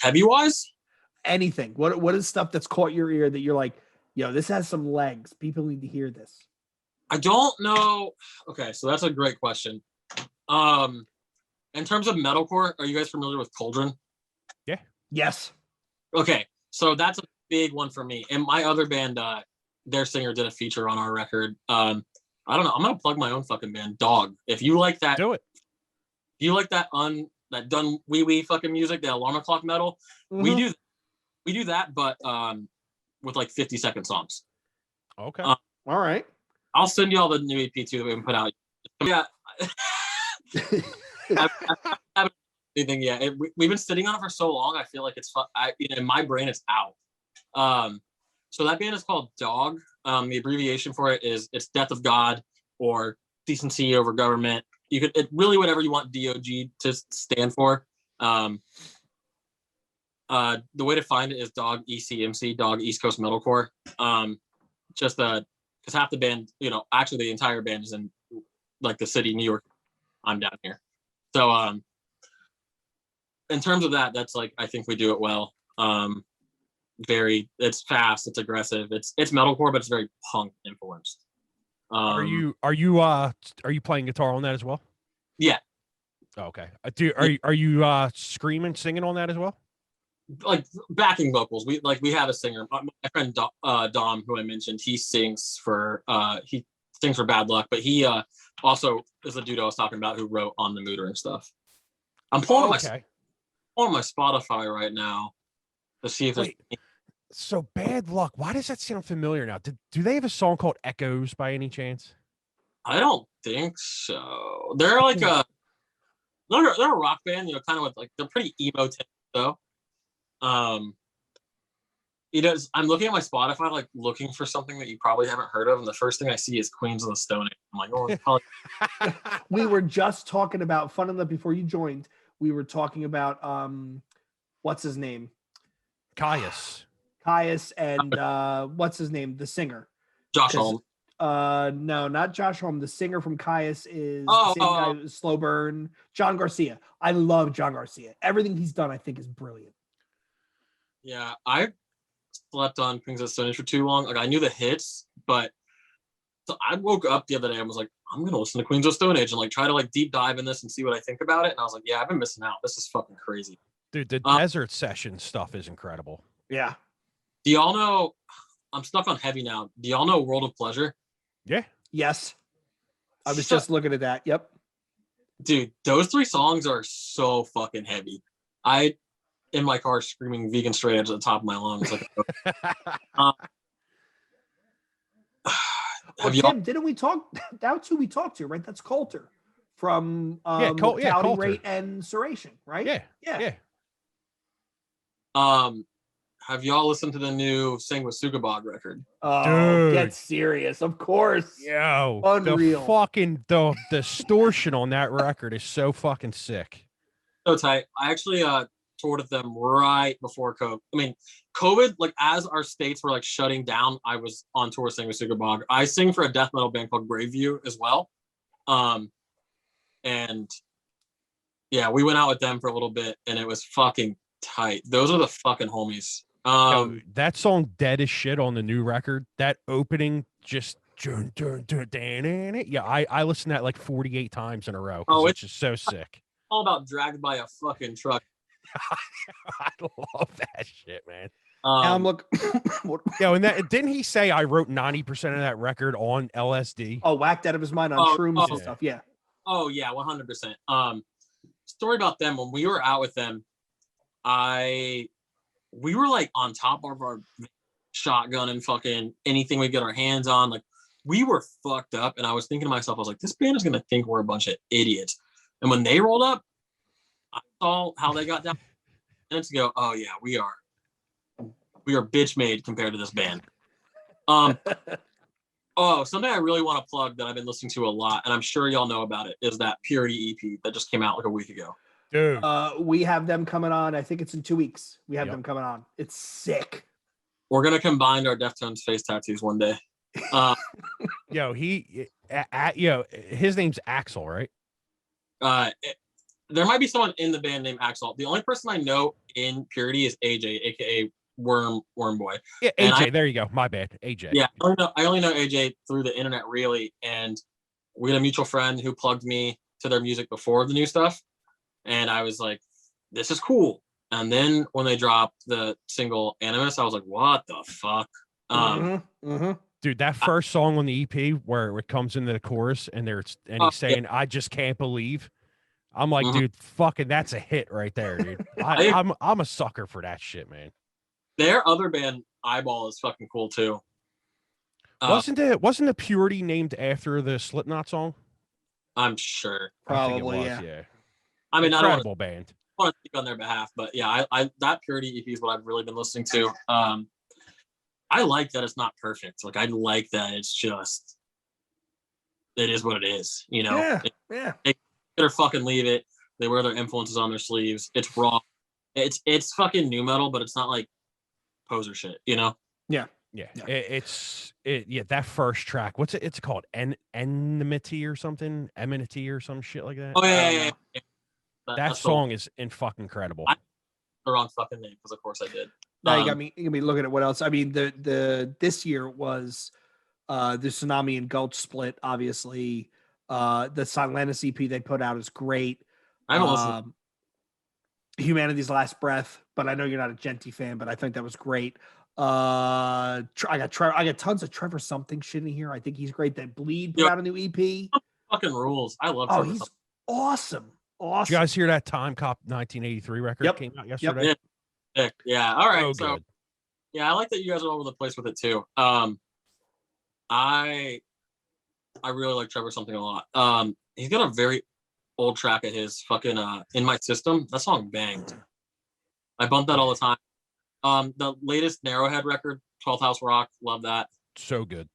[SPEAKER 3] Heavy wise?
[SPEAKER 1] anything. What is stuff that's caught your ear that you're like, yo, this has some legs. People need to hear this.
[SPEAKER 3] I don't know. Okay, so that's a great question. In terms of metalcore, are you guys familiar with Cauldron?
[SPEAKER 1] Yes.
[SPEAKER 3] Okay, so that's a big one for me. And my other band, their singer did a feature on our record. I don't know. I'm gonna plug my own fucking band, Dog. If you like that,
[SPEAKER 2] Do it.
[SPEAKER 3] if you like that done wee fucking music, that alarm clock metal, we do that, but with like 50-second songs.
[SPEAKER 2] Okay.
[SPEAKER 1] All right.
[SPEAKER 3] I'll send you all the new EP too that we can put out. Yeah. I haven't anything yet. We've been sitting on it for so long. I feel like it's in my brain it's out. So that band is called Dog. The abbreviation for it is it's Death of God or Decency Over Government. You could really whatever you want DOG to stand for. The way to find it is Dog ECMC, Dog East Coast Metalcore. Just because half the band, actually the entire band is in like the city, New York. I'm down here. So in terms of that, that's like I think we do it well. It's fast, it's aggressive, it's metalcore, but it's very punk influenced.
[SPEAKER 2] Are you playing guitar on that as well?
[SPEAKER 3] Yeah.
[SPEAKER 2] Okay. Are you screaming, singing on that as well?
[SPEAKER 3] Like backing vocals. We have a singer. My friend Dom, who I mentioned, he sings for Bad Luck, but he also is the dude I was talking about who wrote On the Mootering stuff. I'm pulling my Spotify right now to see if there's.
[SPEAKER 2] So Bad Luck. Why does that sound familiar now? Do they have a song called Echoes by any chance?
[SPEAKER 3] I don't think so. They're like they're a rock band, kind of with like they're pretty emo though. I'm looking at my Spotify, like looking for something that you probably haven't heard of, and the first thing I see is Queens of the Stone Age. I'm like, oh, it's probably.
[SPEAKER 1] We were just talking about fun enough before you joined. We were talking about what's his name?
[SPEAKER 2] Caius
[SPEAKER 1] and what's his name? The singer.
[SPEAKER 3] Josh Holm.
[SPEAKER 1] No, not Josh Holm. The singer from Caius is the same guy, Slow Burn. John Garcia. I love John Garcia. Everything he's done, I think, is brilliant.
[SPEAKER 3] Yeah, I slept on Queens of the Stone Age for too long. Like I knew the hits, but so I woke up the other day and was like, I'm gonna listen to Queens of the Stone Age and like try to like deep dive in this and see what I think about it. And I was like, yeah, I've been missing out. This is fucking crazy.
[SPEAKER 2] Dude, the Desert Session stuff is incredible.
[SPEAKER 1] Yeah.
[SPEAKER 3] Do y'all know? I'm stuck on heavy now. Do y'all know World of Pleasure?
[SPEAKER 2] Yeah.
[SPEAKER 1] Yes. I was just looking at that. Yep.
[SPEAKER 3] Dude, those 3 songs are so fucking heavy. In my car screaming vegan straight edge at the top of my lungs. Like,
[SPEAKER 1] Tim, didn't we talk? That's who we talked to, right? That's Coulter from Coulter. Rate and Suration, right?
[SPEAKER 2] Yeah.
[SPEAKER 3] Have y'all listened to the new Sing with Sukabog record?
[SPEAKER 1] Oh,
[SPEAKER 2] dude.
[SPEAKER 1] Get serious. Of course.
[SPEAKER 2] Yo,
[SPEAKER 1] unreal.
[SPEAKER 2] The distortion on that record is so fucking sick.
[SPEAKER 3] So tight. I actually toured with them right before COVID. I mean, COVID, like as our states were like shutting down, I was on tour singing with Sukabog. I sing for a death metal band called Braveview as well. And yeah, we went out with them for a little bit and it was fucking tight. Those are the fucking homies.
[SPEAKER 2] That song Dead as Shit on the new record, that opening just yeah, I listened to that like 48 times in a row. It's just so sick.
[SPEAKER 3] All about dragged by a fucking truck.
[SPEAKER 2] I love that shit, man.
[SPEAKER 1] I'm look.
[SPEAKER 2] And that didn't he say I wrote 90% of that record on LSD?
[SPEAKER 1] Oh, whacked out of his mind on shrooms and stuff. Yeah.
[SPEAKER 3] Oh yeah, 100%. Story about them when we were out with them. We were like on top of our shotgun and fucking anything we get our hands on. Like we were fucked up, and I was thinking to myself, I was like, this band is gonna think we're a bunch of idiots. And when they rolled up, I saw how they got down minutes ago. Oh yeah, we are bitch made compared to this band. Something I really want to plug that I've been listening to a lot, and I'm sure y'all know about it, is that Purity EP that just came out like a week ago.
[SPEAKER 2] Dude,
[SPEAKER 1] we have them coming on. I think it's in 2 weeks. We have them coming on. It's sick.
[SPEAKER 3] We're gonna combine our Deftones face tattoos one day.
[SPEAKER 2] His name's Axel, right?
[SPEAKER 3] There might be someone in the band named Axel. The only person I know in Purity is AJ, aka Worm Boy.
[SPEAKER 2] Yeah,
[SPEAKER 3] And
[SPEAKER 2] AJ. There you go. My bad, AJ.
[SPEAKER 3] Yeah, I only know AJ through the internet really, and we had a mutual friend who plugged me to their music before the new stuff, and I was like, "This is cool." And then when they dropped the single "Animus," I was like, "What the fuck?"
[SPEAKER 2] Dude, that first song on the EP where it comes into the chorus and he's saying, "I just can't believe." I'm like, dude, fucking, that's a hit right there, dude. I'm a sucker for that shit, man.
[SPEAKER 3] Their other band, Eyeball, is fucking cool too.
[SPEAKER 2] Wasn't the Purity named after the Slipknot song?
[SPEAKER 3] I'm sure.
[SPEAKER 1] Probably,
[SPEAKER 2] I think it was, yeah.
[SPEAKER 3] I mean,
[SPEAKER 2] incredible band.
[SPEAKER 3] I don't want to speak on their behalf, but yeah, I that Purity EP is what I've really been listening to. I like that it's not perfect. Like I like that it's just it is what it is. You know,
[SPEAKER 1] yeah.
[SPEAKER 3] They better fucking leave it. They wear their influences on their sleeves. It's raw. It's fucking new metal, but it's not like poser shit. You know?
[SPEAKER 2] Yeah. That first track. What's it? It's called Enmity or something. Enmity or some shit like that.
[SPEAKER 3] Oh yeah.
[SPEAKER 2] That song is fucking incredible.
[SPEAKER 3] The wrong fucking name because of course I did.
[SPEAKER 1] Now you got me looking at what else. I mean, the this year was the Tsunami and Gulch split. Obviously, the Silentis EP they put out is great.
[SPEAKER 3] I haven't listened.
[SPEAKER 1] Humanity's Last Breath, but I know you're not a Genty fan, but I think that was great. I got tons of Trevor something shit in here. I think he's great. That Bleed put out a new EP.
[SPEAKER 3] Fucking rules. I love.
[SPEAKER 1] Oh, he's awesome.
[SPEAKER 2] Did you guys hear that Time Cop 1983 record came out yesterday?
[SPEAKER 3] Yeah. All right. So
[SPEAKER 2] good.
[SPEAKER 3] yeah, I like that you guys are all over the place with it too. I really like Trevor something a lot. He's got a very old track of his fucking In My System. That song banged. I bump that all the time. The latest Narrowhead record, 12th House Rock, love that.
[SPEAKER 2] So good.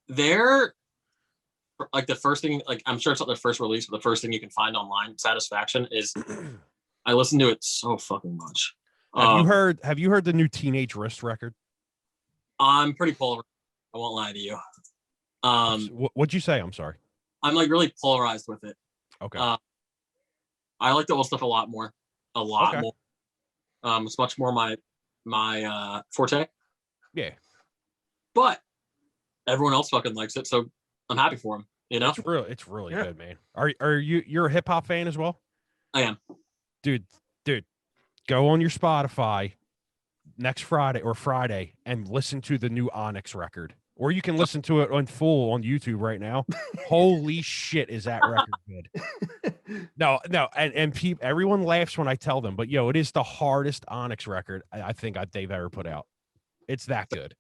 [SPEAKER 3] They're like the first thing, like I'm sure it's not their first release, but the first thing you can find online, Satisfaction, is I listen to it so fucking much.
[SPEAKER 2] Have you heard the new Teenage Wrist record?
[SPEAKER 3] I'm pretty polarized. I won't lie to you.
[SPEAKER 2] What'd you say? I'm sorry.
[SPEAKER 3] I'm like really polarized with it.
[SPEAKER 2] Okay.
[SPEAKER 3] I like the old stuff a lot more. More. It's much more my forte.
[SPEAKER 2] Yeah.
[SPEAKER 3] But everyone else fucking likes it, so I'm happy for him. You know,
[SPEAKER 2] it's really good, man. Are you're a hip hop fan as well?
[SPEAKER 3] I am.
[SPEAKER 2] Dude, go on your Spotify next Friday and listen to the new Onyx record. Or you can listen to it on full on YouTube right now. Holy shit, is that record good? No, and everyone laughs when I tell them, but it is the hardest Onyx record I think they've ever put out. It's that good.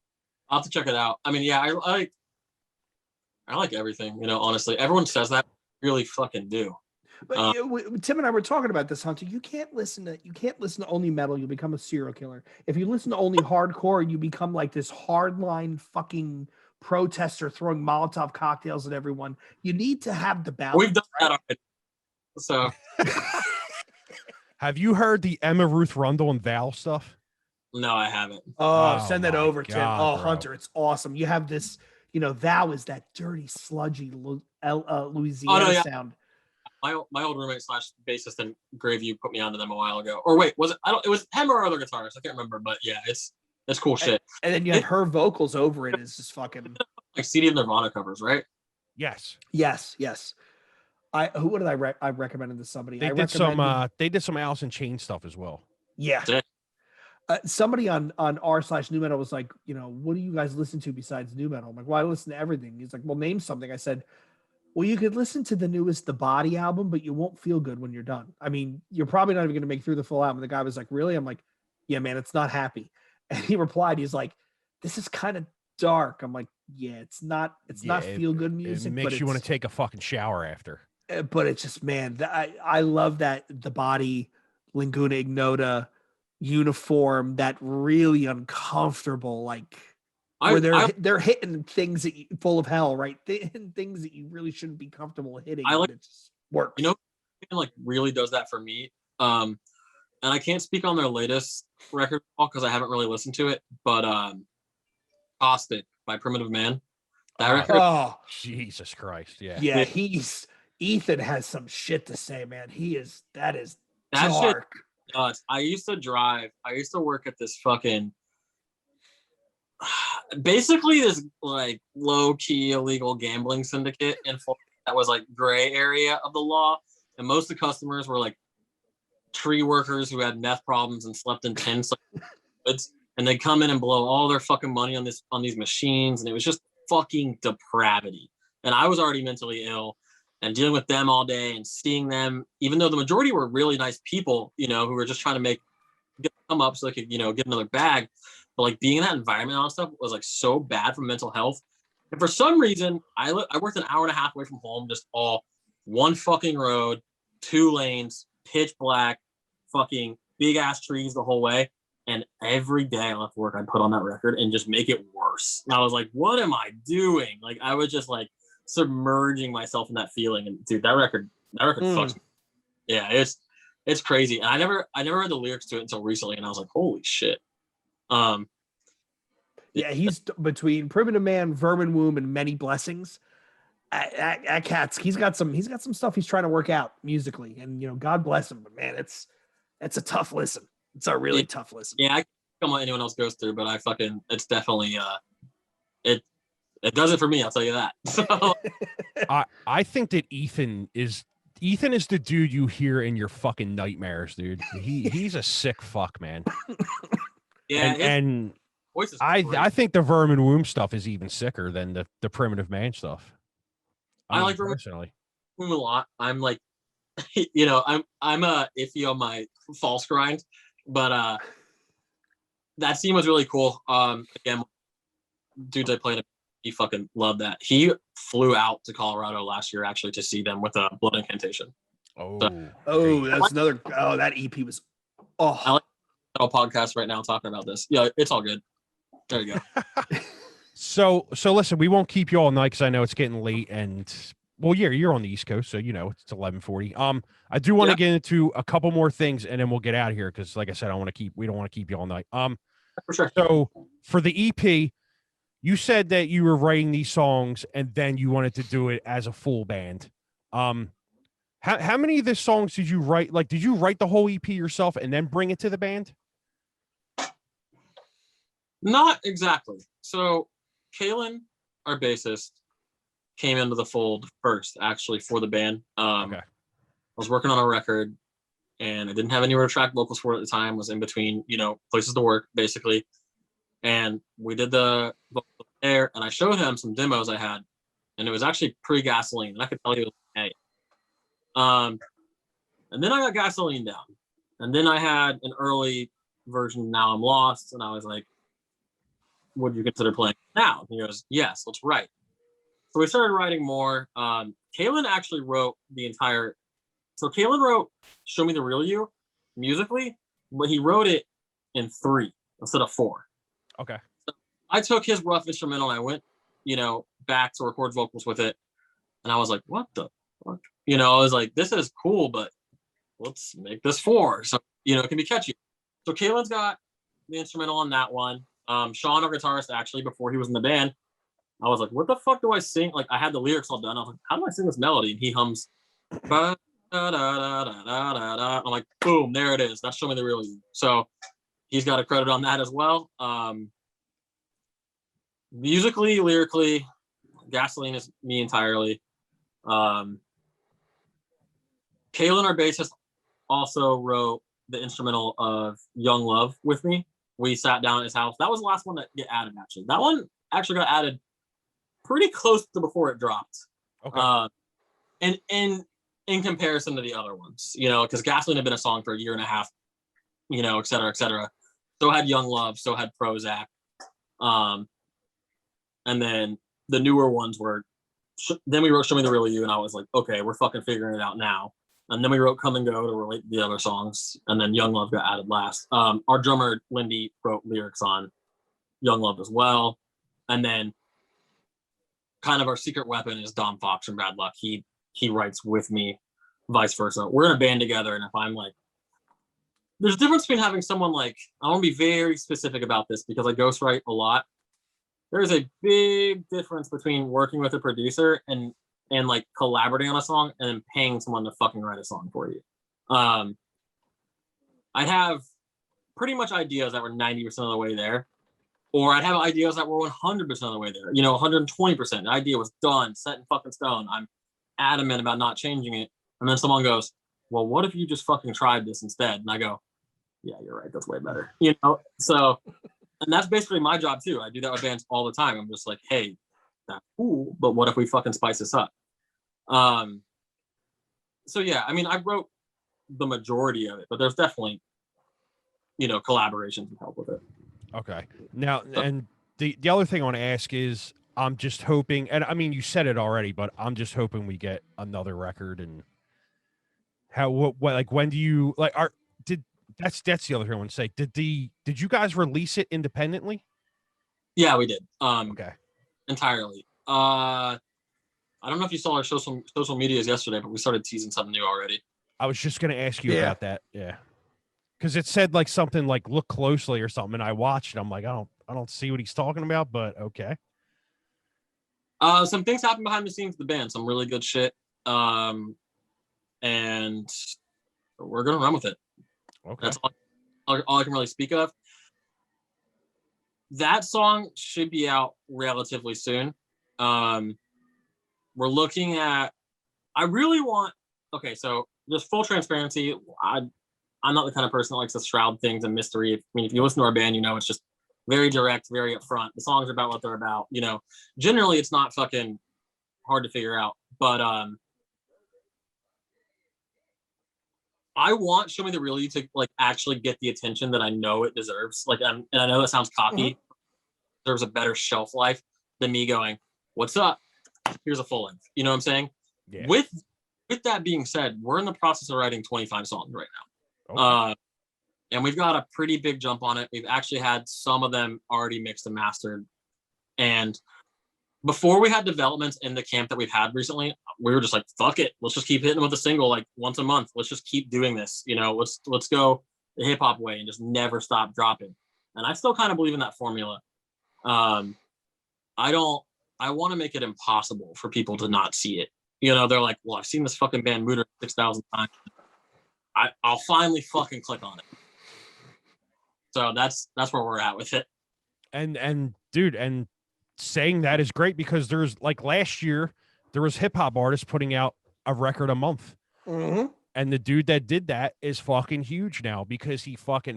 [SPEAKER 3] I'll have to check it out. I mean, yeah, I like everything, honestly. Everyone says that, I really fucking do.
[SPEAKER 1] But Tim and I were talking about this, Hunter. You can't listen to only metal. You'll become a serial killer. If you listen to only hardcore, you become like this hardline fucking protester throwing Molotov cocktails at everyone. You need to have the balance.
[SPEAKER 3] We've done that already. So,
[SPEAKER 2] have you heard the Emma Ruth Rundle and Val stuff?
[SPEAKER 3] No, I haven't.
[SPEAKER 1] Oh, send that over, Tim.
[SPEAKER 2] God, bro.
[SPEAKER 1] Hunter, it's awesome. You have this. Val is that dirty, sludgy Louisiana sound.
[SPEAKER 3] My old roommate / bassist in Graveview put me onto them a while ago. Or wait, was it? It was him or other guitarist. I can't remember, but yeah, it's cool shit.
[SPEAKER 1] And then you have her vocals over it is just fucking
[SPEAKER 3] like CD and Nirvana covers, right?
[SPEAKER 2] Yes.
[SPEAKER 1] What did I recommended to somebody?
[SPEAKER 2] They did some Alice in Chains stuff as well.
[SPEAKER 1] Yeah. Somebody on r/new metal was like, what do you guys listen to besides new metal? I'm like, well, I listen to everything. He's like, well, name something. I said, well, you could listen to the newest The Body album, but you won't feel good when you're done. I mean, you're probably not even going to make through the full album. The guy was like, really? I'm like, yeah, man, it's not happy. And he replied, he's like, this is kind of dark. I'm like, yeah, it's not feel good music.
[SPEAKER 2] It makes you want to take a fucking shower after.
[SPEAKER 1] But it's just, man, I love that The Body, Laguna Ignota uniform, that really uncomfortable, like, where they're hitting things full of hell, right? Things that you really shouldn't be comfortable hitting.
[SPEAKER 3] I like
[SPEAKER 1] it just works.
[SPEAKER 3] Like really does that for me. And I can't speak on their latest record because I haven't really listened to it. But Caustic by Primitive Man. That record.
[SPEAKER 2] Oh, Jesus Christ!
[SPEAKER 1] Yeah. Ethan has some shit to say, man. That is dark.
[SPEAKER 3] nuts. I used to work at this fucking basically this like low-key illegal gambling syndicate in Florida that was like gray area of the law. And most of the customers were like tree workers who had meth problems and slept in tents and they'd come in and blow all their fucking money on these machines, and it was just fucking depravity. And I was already mentally ill, and dealing with them all day and seeing them, even though the majority were really nice people, you know, who were just trying to come up so they could, you know, get another bag. But like being in that environment and all that stuff was like so bad for mental health. And for some reason, I worked an hour and a half away from home, just all one fucking road, 2 lanes, pitch black, fucking big ass trees the whole way. And every day I left work, I'd put on that record and just make it worse. And I was like, what am I doing? Like I was just like submerging myself in that feeling. And dude, that record fucks me. Yeah, it's crazy. And I never read the lyrics to it until recently, and I was like, holy shit.
[SPEAKER 1] Yeah, he's between Primitive Man, Vermin Womb, and Many Blessings. At Cats, he's got some stuff he's trying to work out musically, and you know, God bless him. But man, it's a tough listen. It's a really tough listen.
[SPEAKER 3] Yeah, I can't tell what anyone else goes through, but it's definitely it does it for me. I'll tell you that. So.
[SPEAKER 2] I think that Ethan is the dude you hear in your fucking nightmares, dude. He's a sick fuck, man.
[SPEAKER 3] Yeah,
[SPEAKER 2] and
[SPEAKER 3] voice is
[SPEAKER 2] I think the Vermin Womb stuff is even sicker than the Primitive Man stuff.
[SPEAKER 3] I like
[SPEAKER 2] personally
[SPEAKER 3] Womb a lot. I'm like, you know, I'm iffy on my false grind, but that scene was really cool. Again, dudes I played, he fucking loved that. He flew out to Colorado last year actually to see them with a Blood Incantation.
[SPEAKER 1] That's another. Oh, that EP was. Oh,
[SPEAKER 3] I like a podcast right now talking about this. Yeah, it's all good. There you go.
[SPEAKER 2] So listen, we won't keep you all night because I know it's getting late, and well, yeah, you're on the East Coast, so you know it's 11:40. I do want to get into a couple more things, and then we'll get out of here because, like I said, we don't want to keep you all night.
[SPEAKER 3] For sure.
[SPEAKER 2] So for the EP, you said that you were writing these songs, and then you wanted to do it as a full band. How many of the songs did you write? Like, did you write the whole EP yourself and then bring it to the band?
[SPEAKER 3] Not exactly. So Kalen, our bassist, came into the fold first, actually, for the band.
[SPEAKER 2] Okay.
[SPEAKER 3] I was working on a record, and I didn't have anywhere to track vocals for it at the time. Was in between, you know, places to work, basically. And we did the vocals there, and I showed him some demos I had, and it was actually pre-Gasoline, and I could tell he was hey. And then I got Gasoline down, and then I had an early version of Now I'm Lost, and I was like, would you consider playing now? And he goes, yes, let's write. So we started writing more. Kalen actually wrote Kalen wrote Show Me the Real You musically, but he wrote it in 3 instead of 4.
[SPEAKER 2] Okay.
[SPEAKER 3] So I took his rough instrumental and I went, you know, back to record vocals with it. And I was like, what the fuck? You know, I was like, this is cool, but let's make this 4. So, you know, it can be catchy. So Kalen's got the instrumental on that one. Sean, our guitarist, actually, before he was in the band, I was like, what the fuck do I sing? Like, I had the lyrics all done. I was like, how do I sing this melody? And he hums, da, da, da, da, da, da, da. I'm like, boom, there it is. That's Show Me the Real You. So he's got a credit on that as well. Musically, lyrically, Gasoline is me entirely. Kalen, our bassist, also wrote the instrumental of Young Love with me. We sat down at his house. That was the last one that get added, actually. That one actually got added pretty close to before it dropped.
[SPEAKER 2] Okay.
[SPEAKER 3] And in comparison to the other ones, you know, because Gasoline had been a song for a year and a half, you know, et cetera, et cetera. So had Young Love, so had Prozac. And then the newer ones were, then we wrote Show Me the Real You, and I was like, okay, we're fucking figuring it out now. And then we wrote Come and Go to relate to the other songs. And then Young Love got added last. Our drummer, Lindy, wrote lyrics on Young Love as well. And then kind of our secret weapon is Dom Fox from Bad Luck. He writes with me, vice versa. We're in a band together. And if I'm like, there's a difference between having someone like, I want to be very specific about this because I ghostwrite a lot. There's a big difference between working with a producer and like collaborating on a song and then paying someone to fucking write a song for you. I'd have pretty much ideas that were 90% of the way there, or I'd have ideas that were 100% of the way there. 120%. The idea was done, set in fucking stone. I'm adamant about not changing it. And then someone goes, well, what if you just fucking tried this instead? And I go, yeah, you're right. That's way better. So, and that's basically my job too. I do that with bands all the time. I'm just like, hey, that's cool, but what if we fucking spice this up? So yeah, I mean, I wrote the majority of it, but there's definitely, collaborations and help with it.
[SPEAKER 2] Okay. Now, and the other thing I want to ask is, I'm just hoping, and I mean, you said it already, but I'm just hoping we get another record. And what like, when do you like, that's the other thing I want to say. Did you guys release it independently?
[SPEAKER 3] Yeah, we did.
[SPEAKER 2] Okay.
[SPEAKER 3] Entirely. I don't know if you saw our social medias yesterday, but we started teasing something new already.
[SPEAKER 2] I was just going to ask you about that. Yeah. Because it said like something like look closely or something, and I watched it. I'm like, I don't see what he's talking about, but okay.
[SPEAKER 3] Some things happen behind the scenes of the band, some really good shit. And we're gonna run with it.
[SPEAKER 2] Okay.
[SPEAKER 3] That's all I can really speak of. That song should be out relatively soon. We're looking at. I really want. Okay, so just full transparency. I'm not the kind of person that likes to shroud things in mystery. I mean, if you listen to our band, it's just very direct, very upfront. The songs are about what they're about. Generally it's not fucking hard to figure out. But I want Show Me the Real You to like actually get the attention that I know it deserves. Like, and I know that sounds cocky. Mm-hmm. Deserves a better shelf life than me going, "What's up? Here's a full length." You know what I'm saying?
[SPEAKER 2] Yeah.
[SPEAKER 3] With that being said, we're in the process of writing 25 songs right now.
[SPEAKER 2] Okay.
[SPEAKER 3] And we've got a pretty big jump on it. We've actually had some of them already mixed and mastered. And before we had developments in the camp that we've had recently, we were just like, fuck it. Let's just keep hitting with a single like once a month. Let's just keep doing this. Let's go the hip hop way and just never stop dropping. And I still kind of believe in that formula. I want to make it impossible for people to not see it. They're like, well, I've seen this fucking band Mooter 6,000 times. I'll finally fucking click on it. So that's where we're at with it.
[SPEAKER 2] And dude, and saying that is great because there's like last year there was hip hop artists putting out a record a month.
[SPEAKER 1] Mm-hmm.
[SPEAKER 2] And the dude that did that is fucking huge now because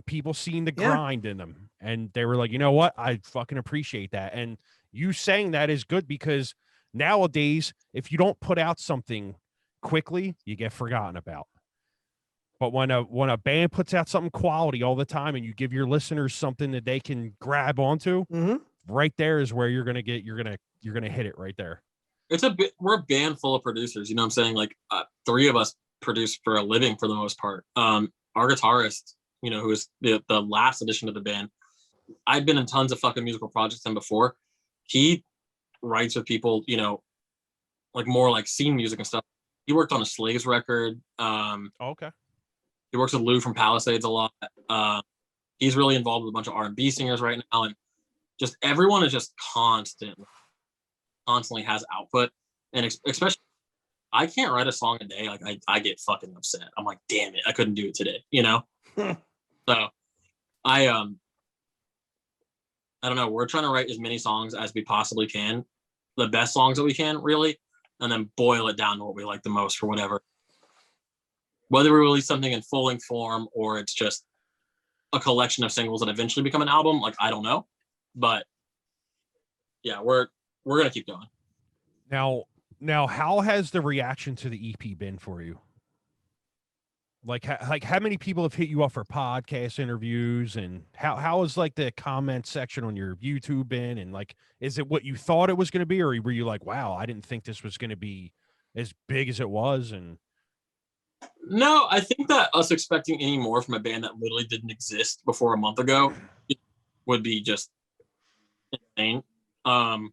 [SPEAKER 2] people seen the grind in him. And they were like, you know what? I fucking appreciate that. And you saying that is good because nowadays, if you don't put out something quickly, you get forgotten about. But when a band puts out something quality all the time and you give your listeners something that they can grab onto, right there is where you're gonna hit it right there.
[SPEAKER 3] We're a band full of producers. You know what I'm saying? Like 3 of us produce for a living for the most part. Our guitarist, who is the last addition to the band, I'd been in tons of fucking musical projects with him before. He writes with people, like more like scene music and stuff. He worked on a Slaves record.
[SPEAKER 2] Okay.
[SPEAKER 3] He works with Lou from Palisades a lot. He's really involved with a bunch of R&B singers right now, and just everyone is just constantly has output. And especially, I can't write a song a day. Like I get fucking upset. I'm like, damn it, I couldn't do it today. So I don't know. We're trying to write as many songs as we possibly can, the best songs that we can, really, and then boil it down to what we like the most for whatever. Whether we release something in full-length form or it's just a collection of singles that eventually become an album, like I don't know, but yeah, we're gonna keep going.
[SPEAKER 2] Now, how has the reaction to the EP been for you? Like how many people have hit you up for podcast interviews, and how is like the comment section on your YouTube been? And like, is it what you thought it was going to be, or were you like, wow, I didn't think this was going to be as big as it was? And
[SPEAKER 3] no, I think that us expecting any more from a band that literally didn't exist before a month ago would be just insane. It's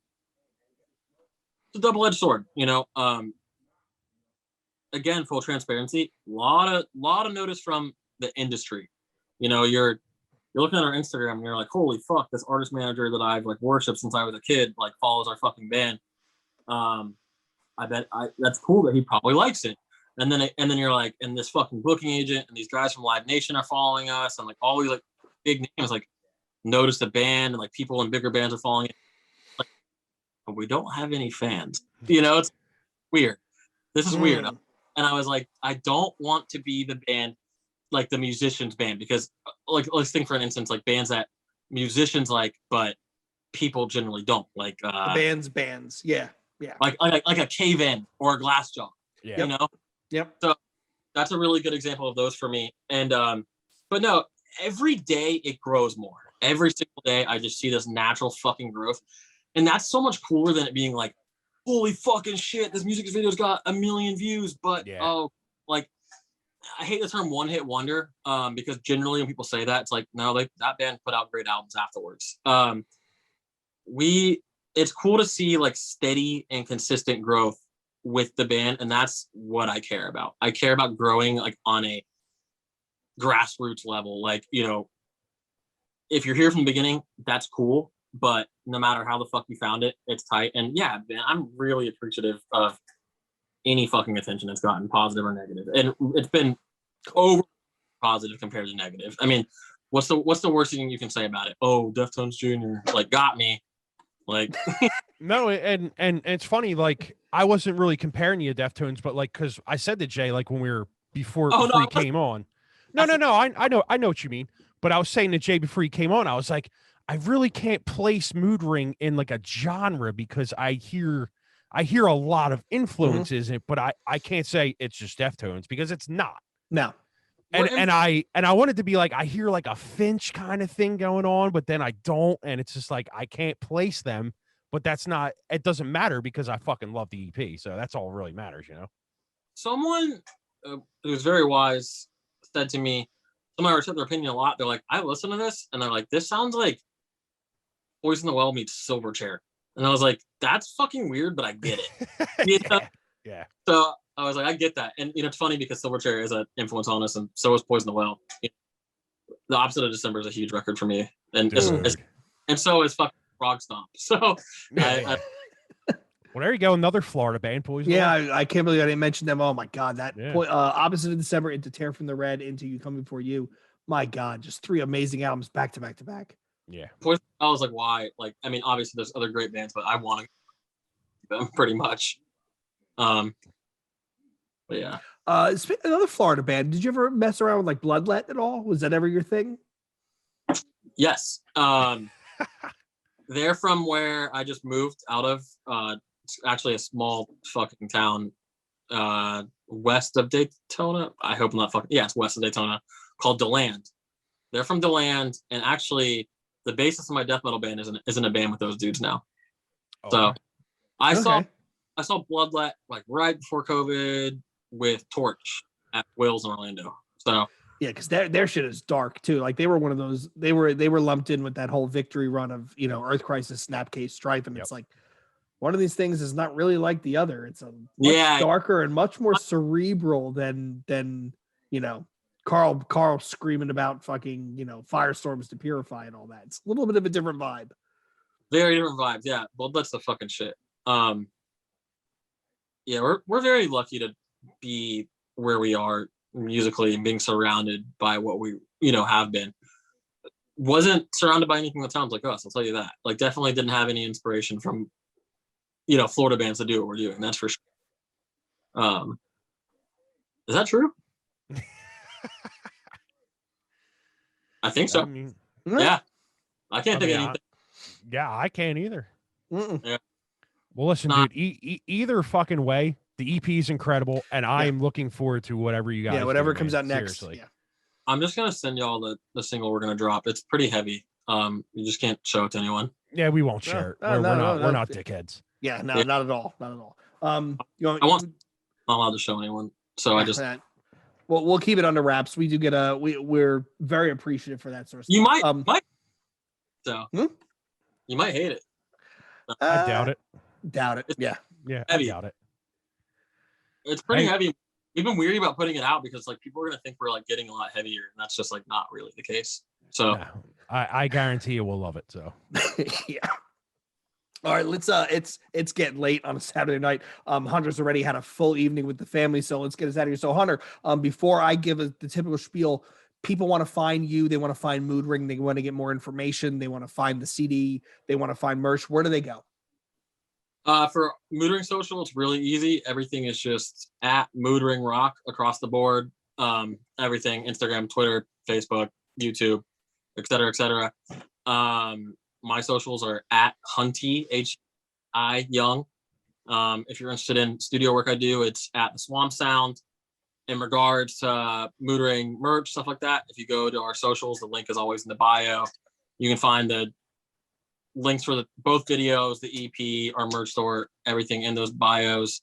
[SPEAKER 3] a double-edged sword, again, full transparency, lot of notice from the industry. You're looking at our Instagram and you're like, holy fuck, this artist manager that I've like worshipped since I was a kid like follows our fucking band. I bet that's cool that he probably likes it. and then you're like, and this fucking booking agent and these guys from Live Nation are following us, and like all these like big names like notice the band, and like people in bigger bands are following it. Like, but we don't have any fans. It's weird. This is weird. And I was like, I don't want to be the band, like the musicians band, because like let's think for an instance, like bands that musicians like, but people generally don't like.
[SPEAKER 1] The bands, yeah.
[SPEAKER 3] Like a Cave In or a Glassjaw.
[SPEAKER 2] Yeah.
[SPEAKER 1] Yep.
[SPEAKER 3] So that's a really good example of those for me. And but no, every day it grows more. Every single day I just see this natural fucking growth, and that's so much cooler than it being like, holy fucking shit, this music video's got 1 million views, but like I hate the term one hit wonder, because generally when people say that, it's like, no, that band put out great albums afterwards. It's cool to see like steady and consistent growth with the band, and that's what I care about. I care about growing like on a grassroots level. Like, if you're here from the beginning, that's cool, but no matter how the fuck you found it, it's tight. And yeah, man, I'm really appreciative of any fucking attention it's gotten, positive or negative. And it's been over positive compared to negative. I mean, what's the worst thing you can say about it? Oh, Deftones Jr. like got me. Like
[SPEAKER 2] no, and it's funny, like I wasn't really comparing you to Deftones, but like because I said to Jay, like when we were before he came on. No, I know what you mean. But I was saying to Jay before he came on, I was like, I really can't place Mood Ring in like a genre because I hear a lot of influences in it, but I can't say it's just Deftones because it's not.
[SPEAKER 1] No.
[SPEAKER 2] And I wanted to be like, I hear like a Finch kind of thing going on, but then I don't, and it's just like I can't place them. But that's not. It doesn't matter because I fucking love the EP, so that's all really matters,
[SPEAKER 3] Someone who's very wise said to me, somebody respect their opinion a lot. They're like, I listen to this, and they're like, this sounds like Poison the Well meets Silverchair. And I was like, that's fucking weird, but I get it.
[SPEAKER 2] Yeah.
[SPEAKER 3] So I was like, I get that. And it's funny because Silverchair is an influence on us, and so is Poison the Well. The Opposite of December is a huge record for me. And so is fucking Frog Stomp. So
[SPEAKER 2] well, there you go. Another Florida band, Poison.
[SPEAKER 1] Yeah, I can't believe I didn't mention them. Oh my god, that Opposite of December, into Tear from the Red, into You Coming For You. My god, just 3 amazing albums back to back to back.
[SPEAKER 2] Yeah.
[SPEAKER 3] I was like, why? Like, I mean, obviously there's other great bands, but I want to them pretty much. But yeah.
[SPEAKER 1] Another Florida band. Did you ever mess around with like Bloodlet at all? Was that ever your thing?
[SPEAKER 3] Yes. They're from where I just moved out of. It's actually a small fucking town west of Daytona. I hope I'm not fucking. Yeah, it's west of Daytona, called DeLand. They're from DeLand, and actually, the bassist of my death metal band is in a band with those dudes now. Oh. So I saw Bloodlet like right before COVID with Torch at Will's in Orlando. So
[SPEAKER 1] yeah, because their shit is dark too. Like they were one of those. They were lumped in with that whole Victory run of Earth Crisis, Snapcase, Strife, and it's like one of these things is not really like the other. It's a much darker and much more cerebral than Carl screaming about fucking firestorms to purify and all that. It's a little bit of a different vibe.
[SPEAKER 3] Very different vibes. Yeah, Bloodlet's the fucking shit. Yeah, we're very lucky to be where we are musically and being surrounded by what we have been. Wasn't surrounded by anything that sounds like us, I'll tell you that. Like definitely didn't have any inspiration from Florida bands to do what we're doing, that's for sure. Is that true? I think so. Yeah. I can't think of anything.
[SPEAKER 2] I can't either.
[SPEAKER 3] Yeah.
[SPEAKER 2] Well, listen, dude, either fucking way, the EP is incredible, and I am looking forward to whatever you guys
[SPEAKER 1] whatever
[SPEAKER 2] do,
[SPEAKER 1] comes out next.
[SPEAKER 3] Seriously. Yeah. I'm just going to send y'all the single we're going to drop. It's pretty heavy. You just can't show it to anyone.
[SPEAKER 2] Yeah, we won't share it. We're not dickheads.
[SPEAKER 1] Yeah, not at all. Not at all.
[SPEAKER 3] I'm not allowed to show anyone, so I just...
[SPEAKER 1] Well, we'll keep it under wraps. We do get we're very appreciative for that sort of stuff.
[SPEAKER 3] You might you might hate it.
[SPEAKER 2] I doubt it.
[SPEAKER 1] Doubt it. Yeah.
[SPEAKER 3] Heavy.
[SPEAKER 2] I doubt it.
[SPEAKER 3] It's pretty heavy. We've been weary about putting it out because like people are gonna think we're like getting a lot heavier, and that's just like not really the case. So
[SPEAKER 2] I guarantee you will love it. So
[SPEAKER 1] yeah. All right, let's it's getting late on a Saturday night. Hunter's already had a full evening with the family, so let's get us out of here. So Hunter, before I give the typical spiel, people want to find you, they want to find Mood Ring, they want to get more information, they want to find the CD, they want to find merch. Where do they go?
[SPEAKER 3] For Mood Ring Social, it's really easy. Everything is just at Mood Ring Rock across the board. Everything, Instagram, Twitter, Facebook, YouTube, et cetera, et cetera. My socials are at Hunty, H-I Young. If you're interested in studio work I do, it's at the Swamp Sound. In regards to Mood Ring merch, stuff like that, if you go to our socials, the link is always in the bio. You can find the links for both videos, the EP, our merch store, everything in those bios.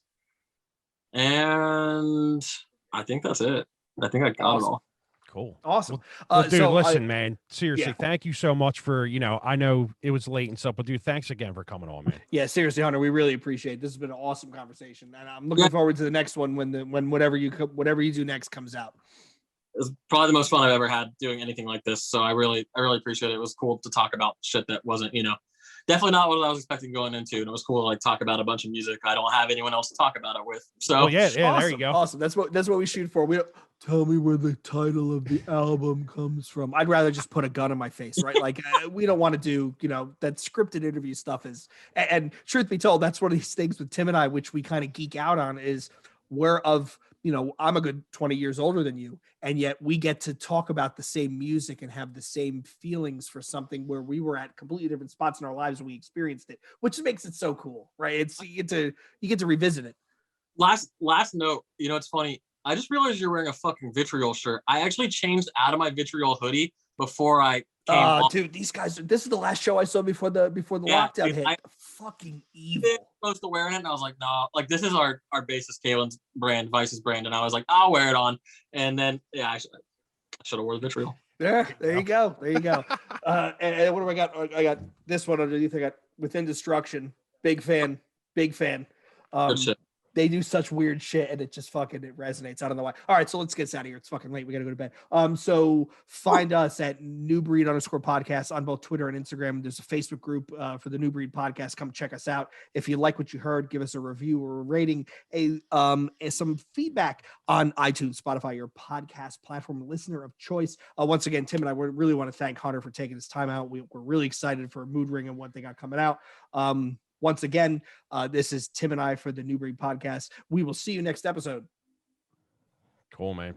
[SPEAKER 3] And I think that's it. I think I got it all.
[SPEAKER 2] Cool.
[SPEAKER 1] Awesome.
[SPEAKER 2] Well, dude,
[SPEAKER 1] so
[SPEAKER 2] listen, man, seriously,
[SPEAKER 1] yeah.
[SPEAKER 2] thank you so much for, I know it was late and stuff, but dude, thanks again for coming on, man.
[SPEAKER 1] Yeah, seriously, Hunter, we really appreciate it. This has been an awesome conversation, and I'm looking forward to the next one when whatever you do next comes out.
[SPEAKER 3] It's probably the most fun I've ever had doing anything like this. So I really appreciate it. It was cool to talk about shit that wasn't, definitely not what I was expecting going into. And it was cool to talk about a bunch of music I don't have anyone else to talk about it with. So
[SPEAKER 2] well, yeah,
[SPEAKER 1] awesome,
[SPEAKER 2] there you go.
[SPEAKER 1] Awesome. That's what we shoot for. We don't tell me where the title of the album comes from. I'd rather just put a gun in my face, right? Like we don't want to do, that scripted interview stuff is, and truth be told, that's one of these things with Tim and I, which we kind of geek out on, is I'm a good 20 years older than you, and yet we get to talk about the same music and have the same feelings for something where we were at completely different spots in our lives when we experienced it, which makes it so cool, right? It's you get to revisit it.
[SPEAKER 3] Last note, it's funny. I just realized you're wearing a fucking Vitriol shirt. I actually changed out of my Vitriol hoodie before I came on.
[SPEAKER 1] Dude, these guys, this is the last show I saw before the lockdown
[SPEAKER 3] dude,
[SPEAKER 1] hit. Fucking evil.
[SPEAKER 3] Close to wearing it, and I was like, no, this is our bassist Kalen's brand, Vice's brand, and I was like, I'll wear it on. And then I should have worn the Vitriol.
[SPEAKER 1] There you go. And what do I got? I got this one underneath. I got Within Destruction. Big fan.
[SPEAKER 3] Good shit.
[SPEAKER 1] They do such weird shit, and it just it resonates. I don't know why. All right, so let's get us out of here. It's fucking late. We got to go to bed. So find us at New Breed _podcast on both Twitter and Instagram. There's a Facebook group for the New Breed podcast. Come check us out. If you like what you heard, give us a review or a rating, some feedback on iTunes, Spotify, your podcast platform listener of choice. Once again, Tim and I really want to thank Hunter for taking his time out. We're really excited for Mood Ring and what they got coming out. Once again, this is Tim and I for the New Breed podcast. We will see you next episode.
[SPEAKER 2] Cool, man.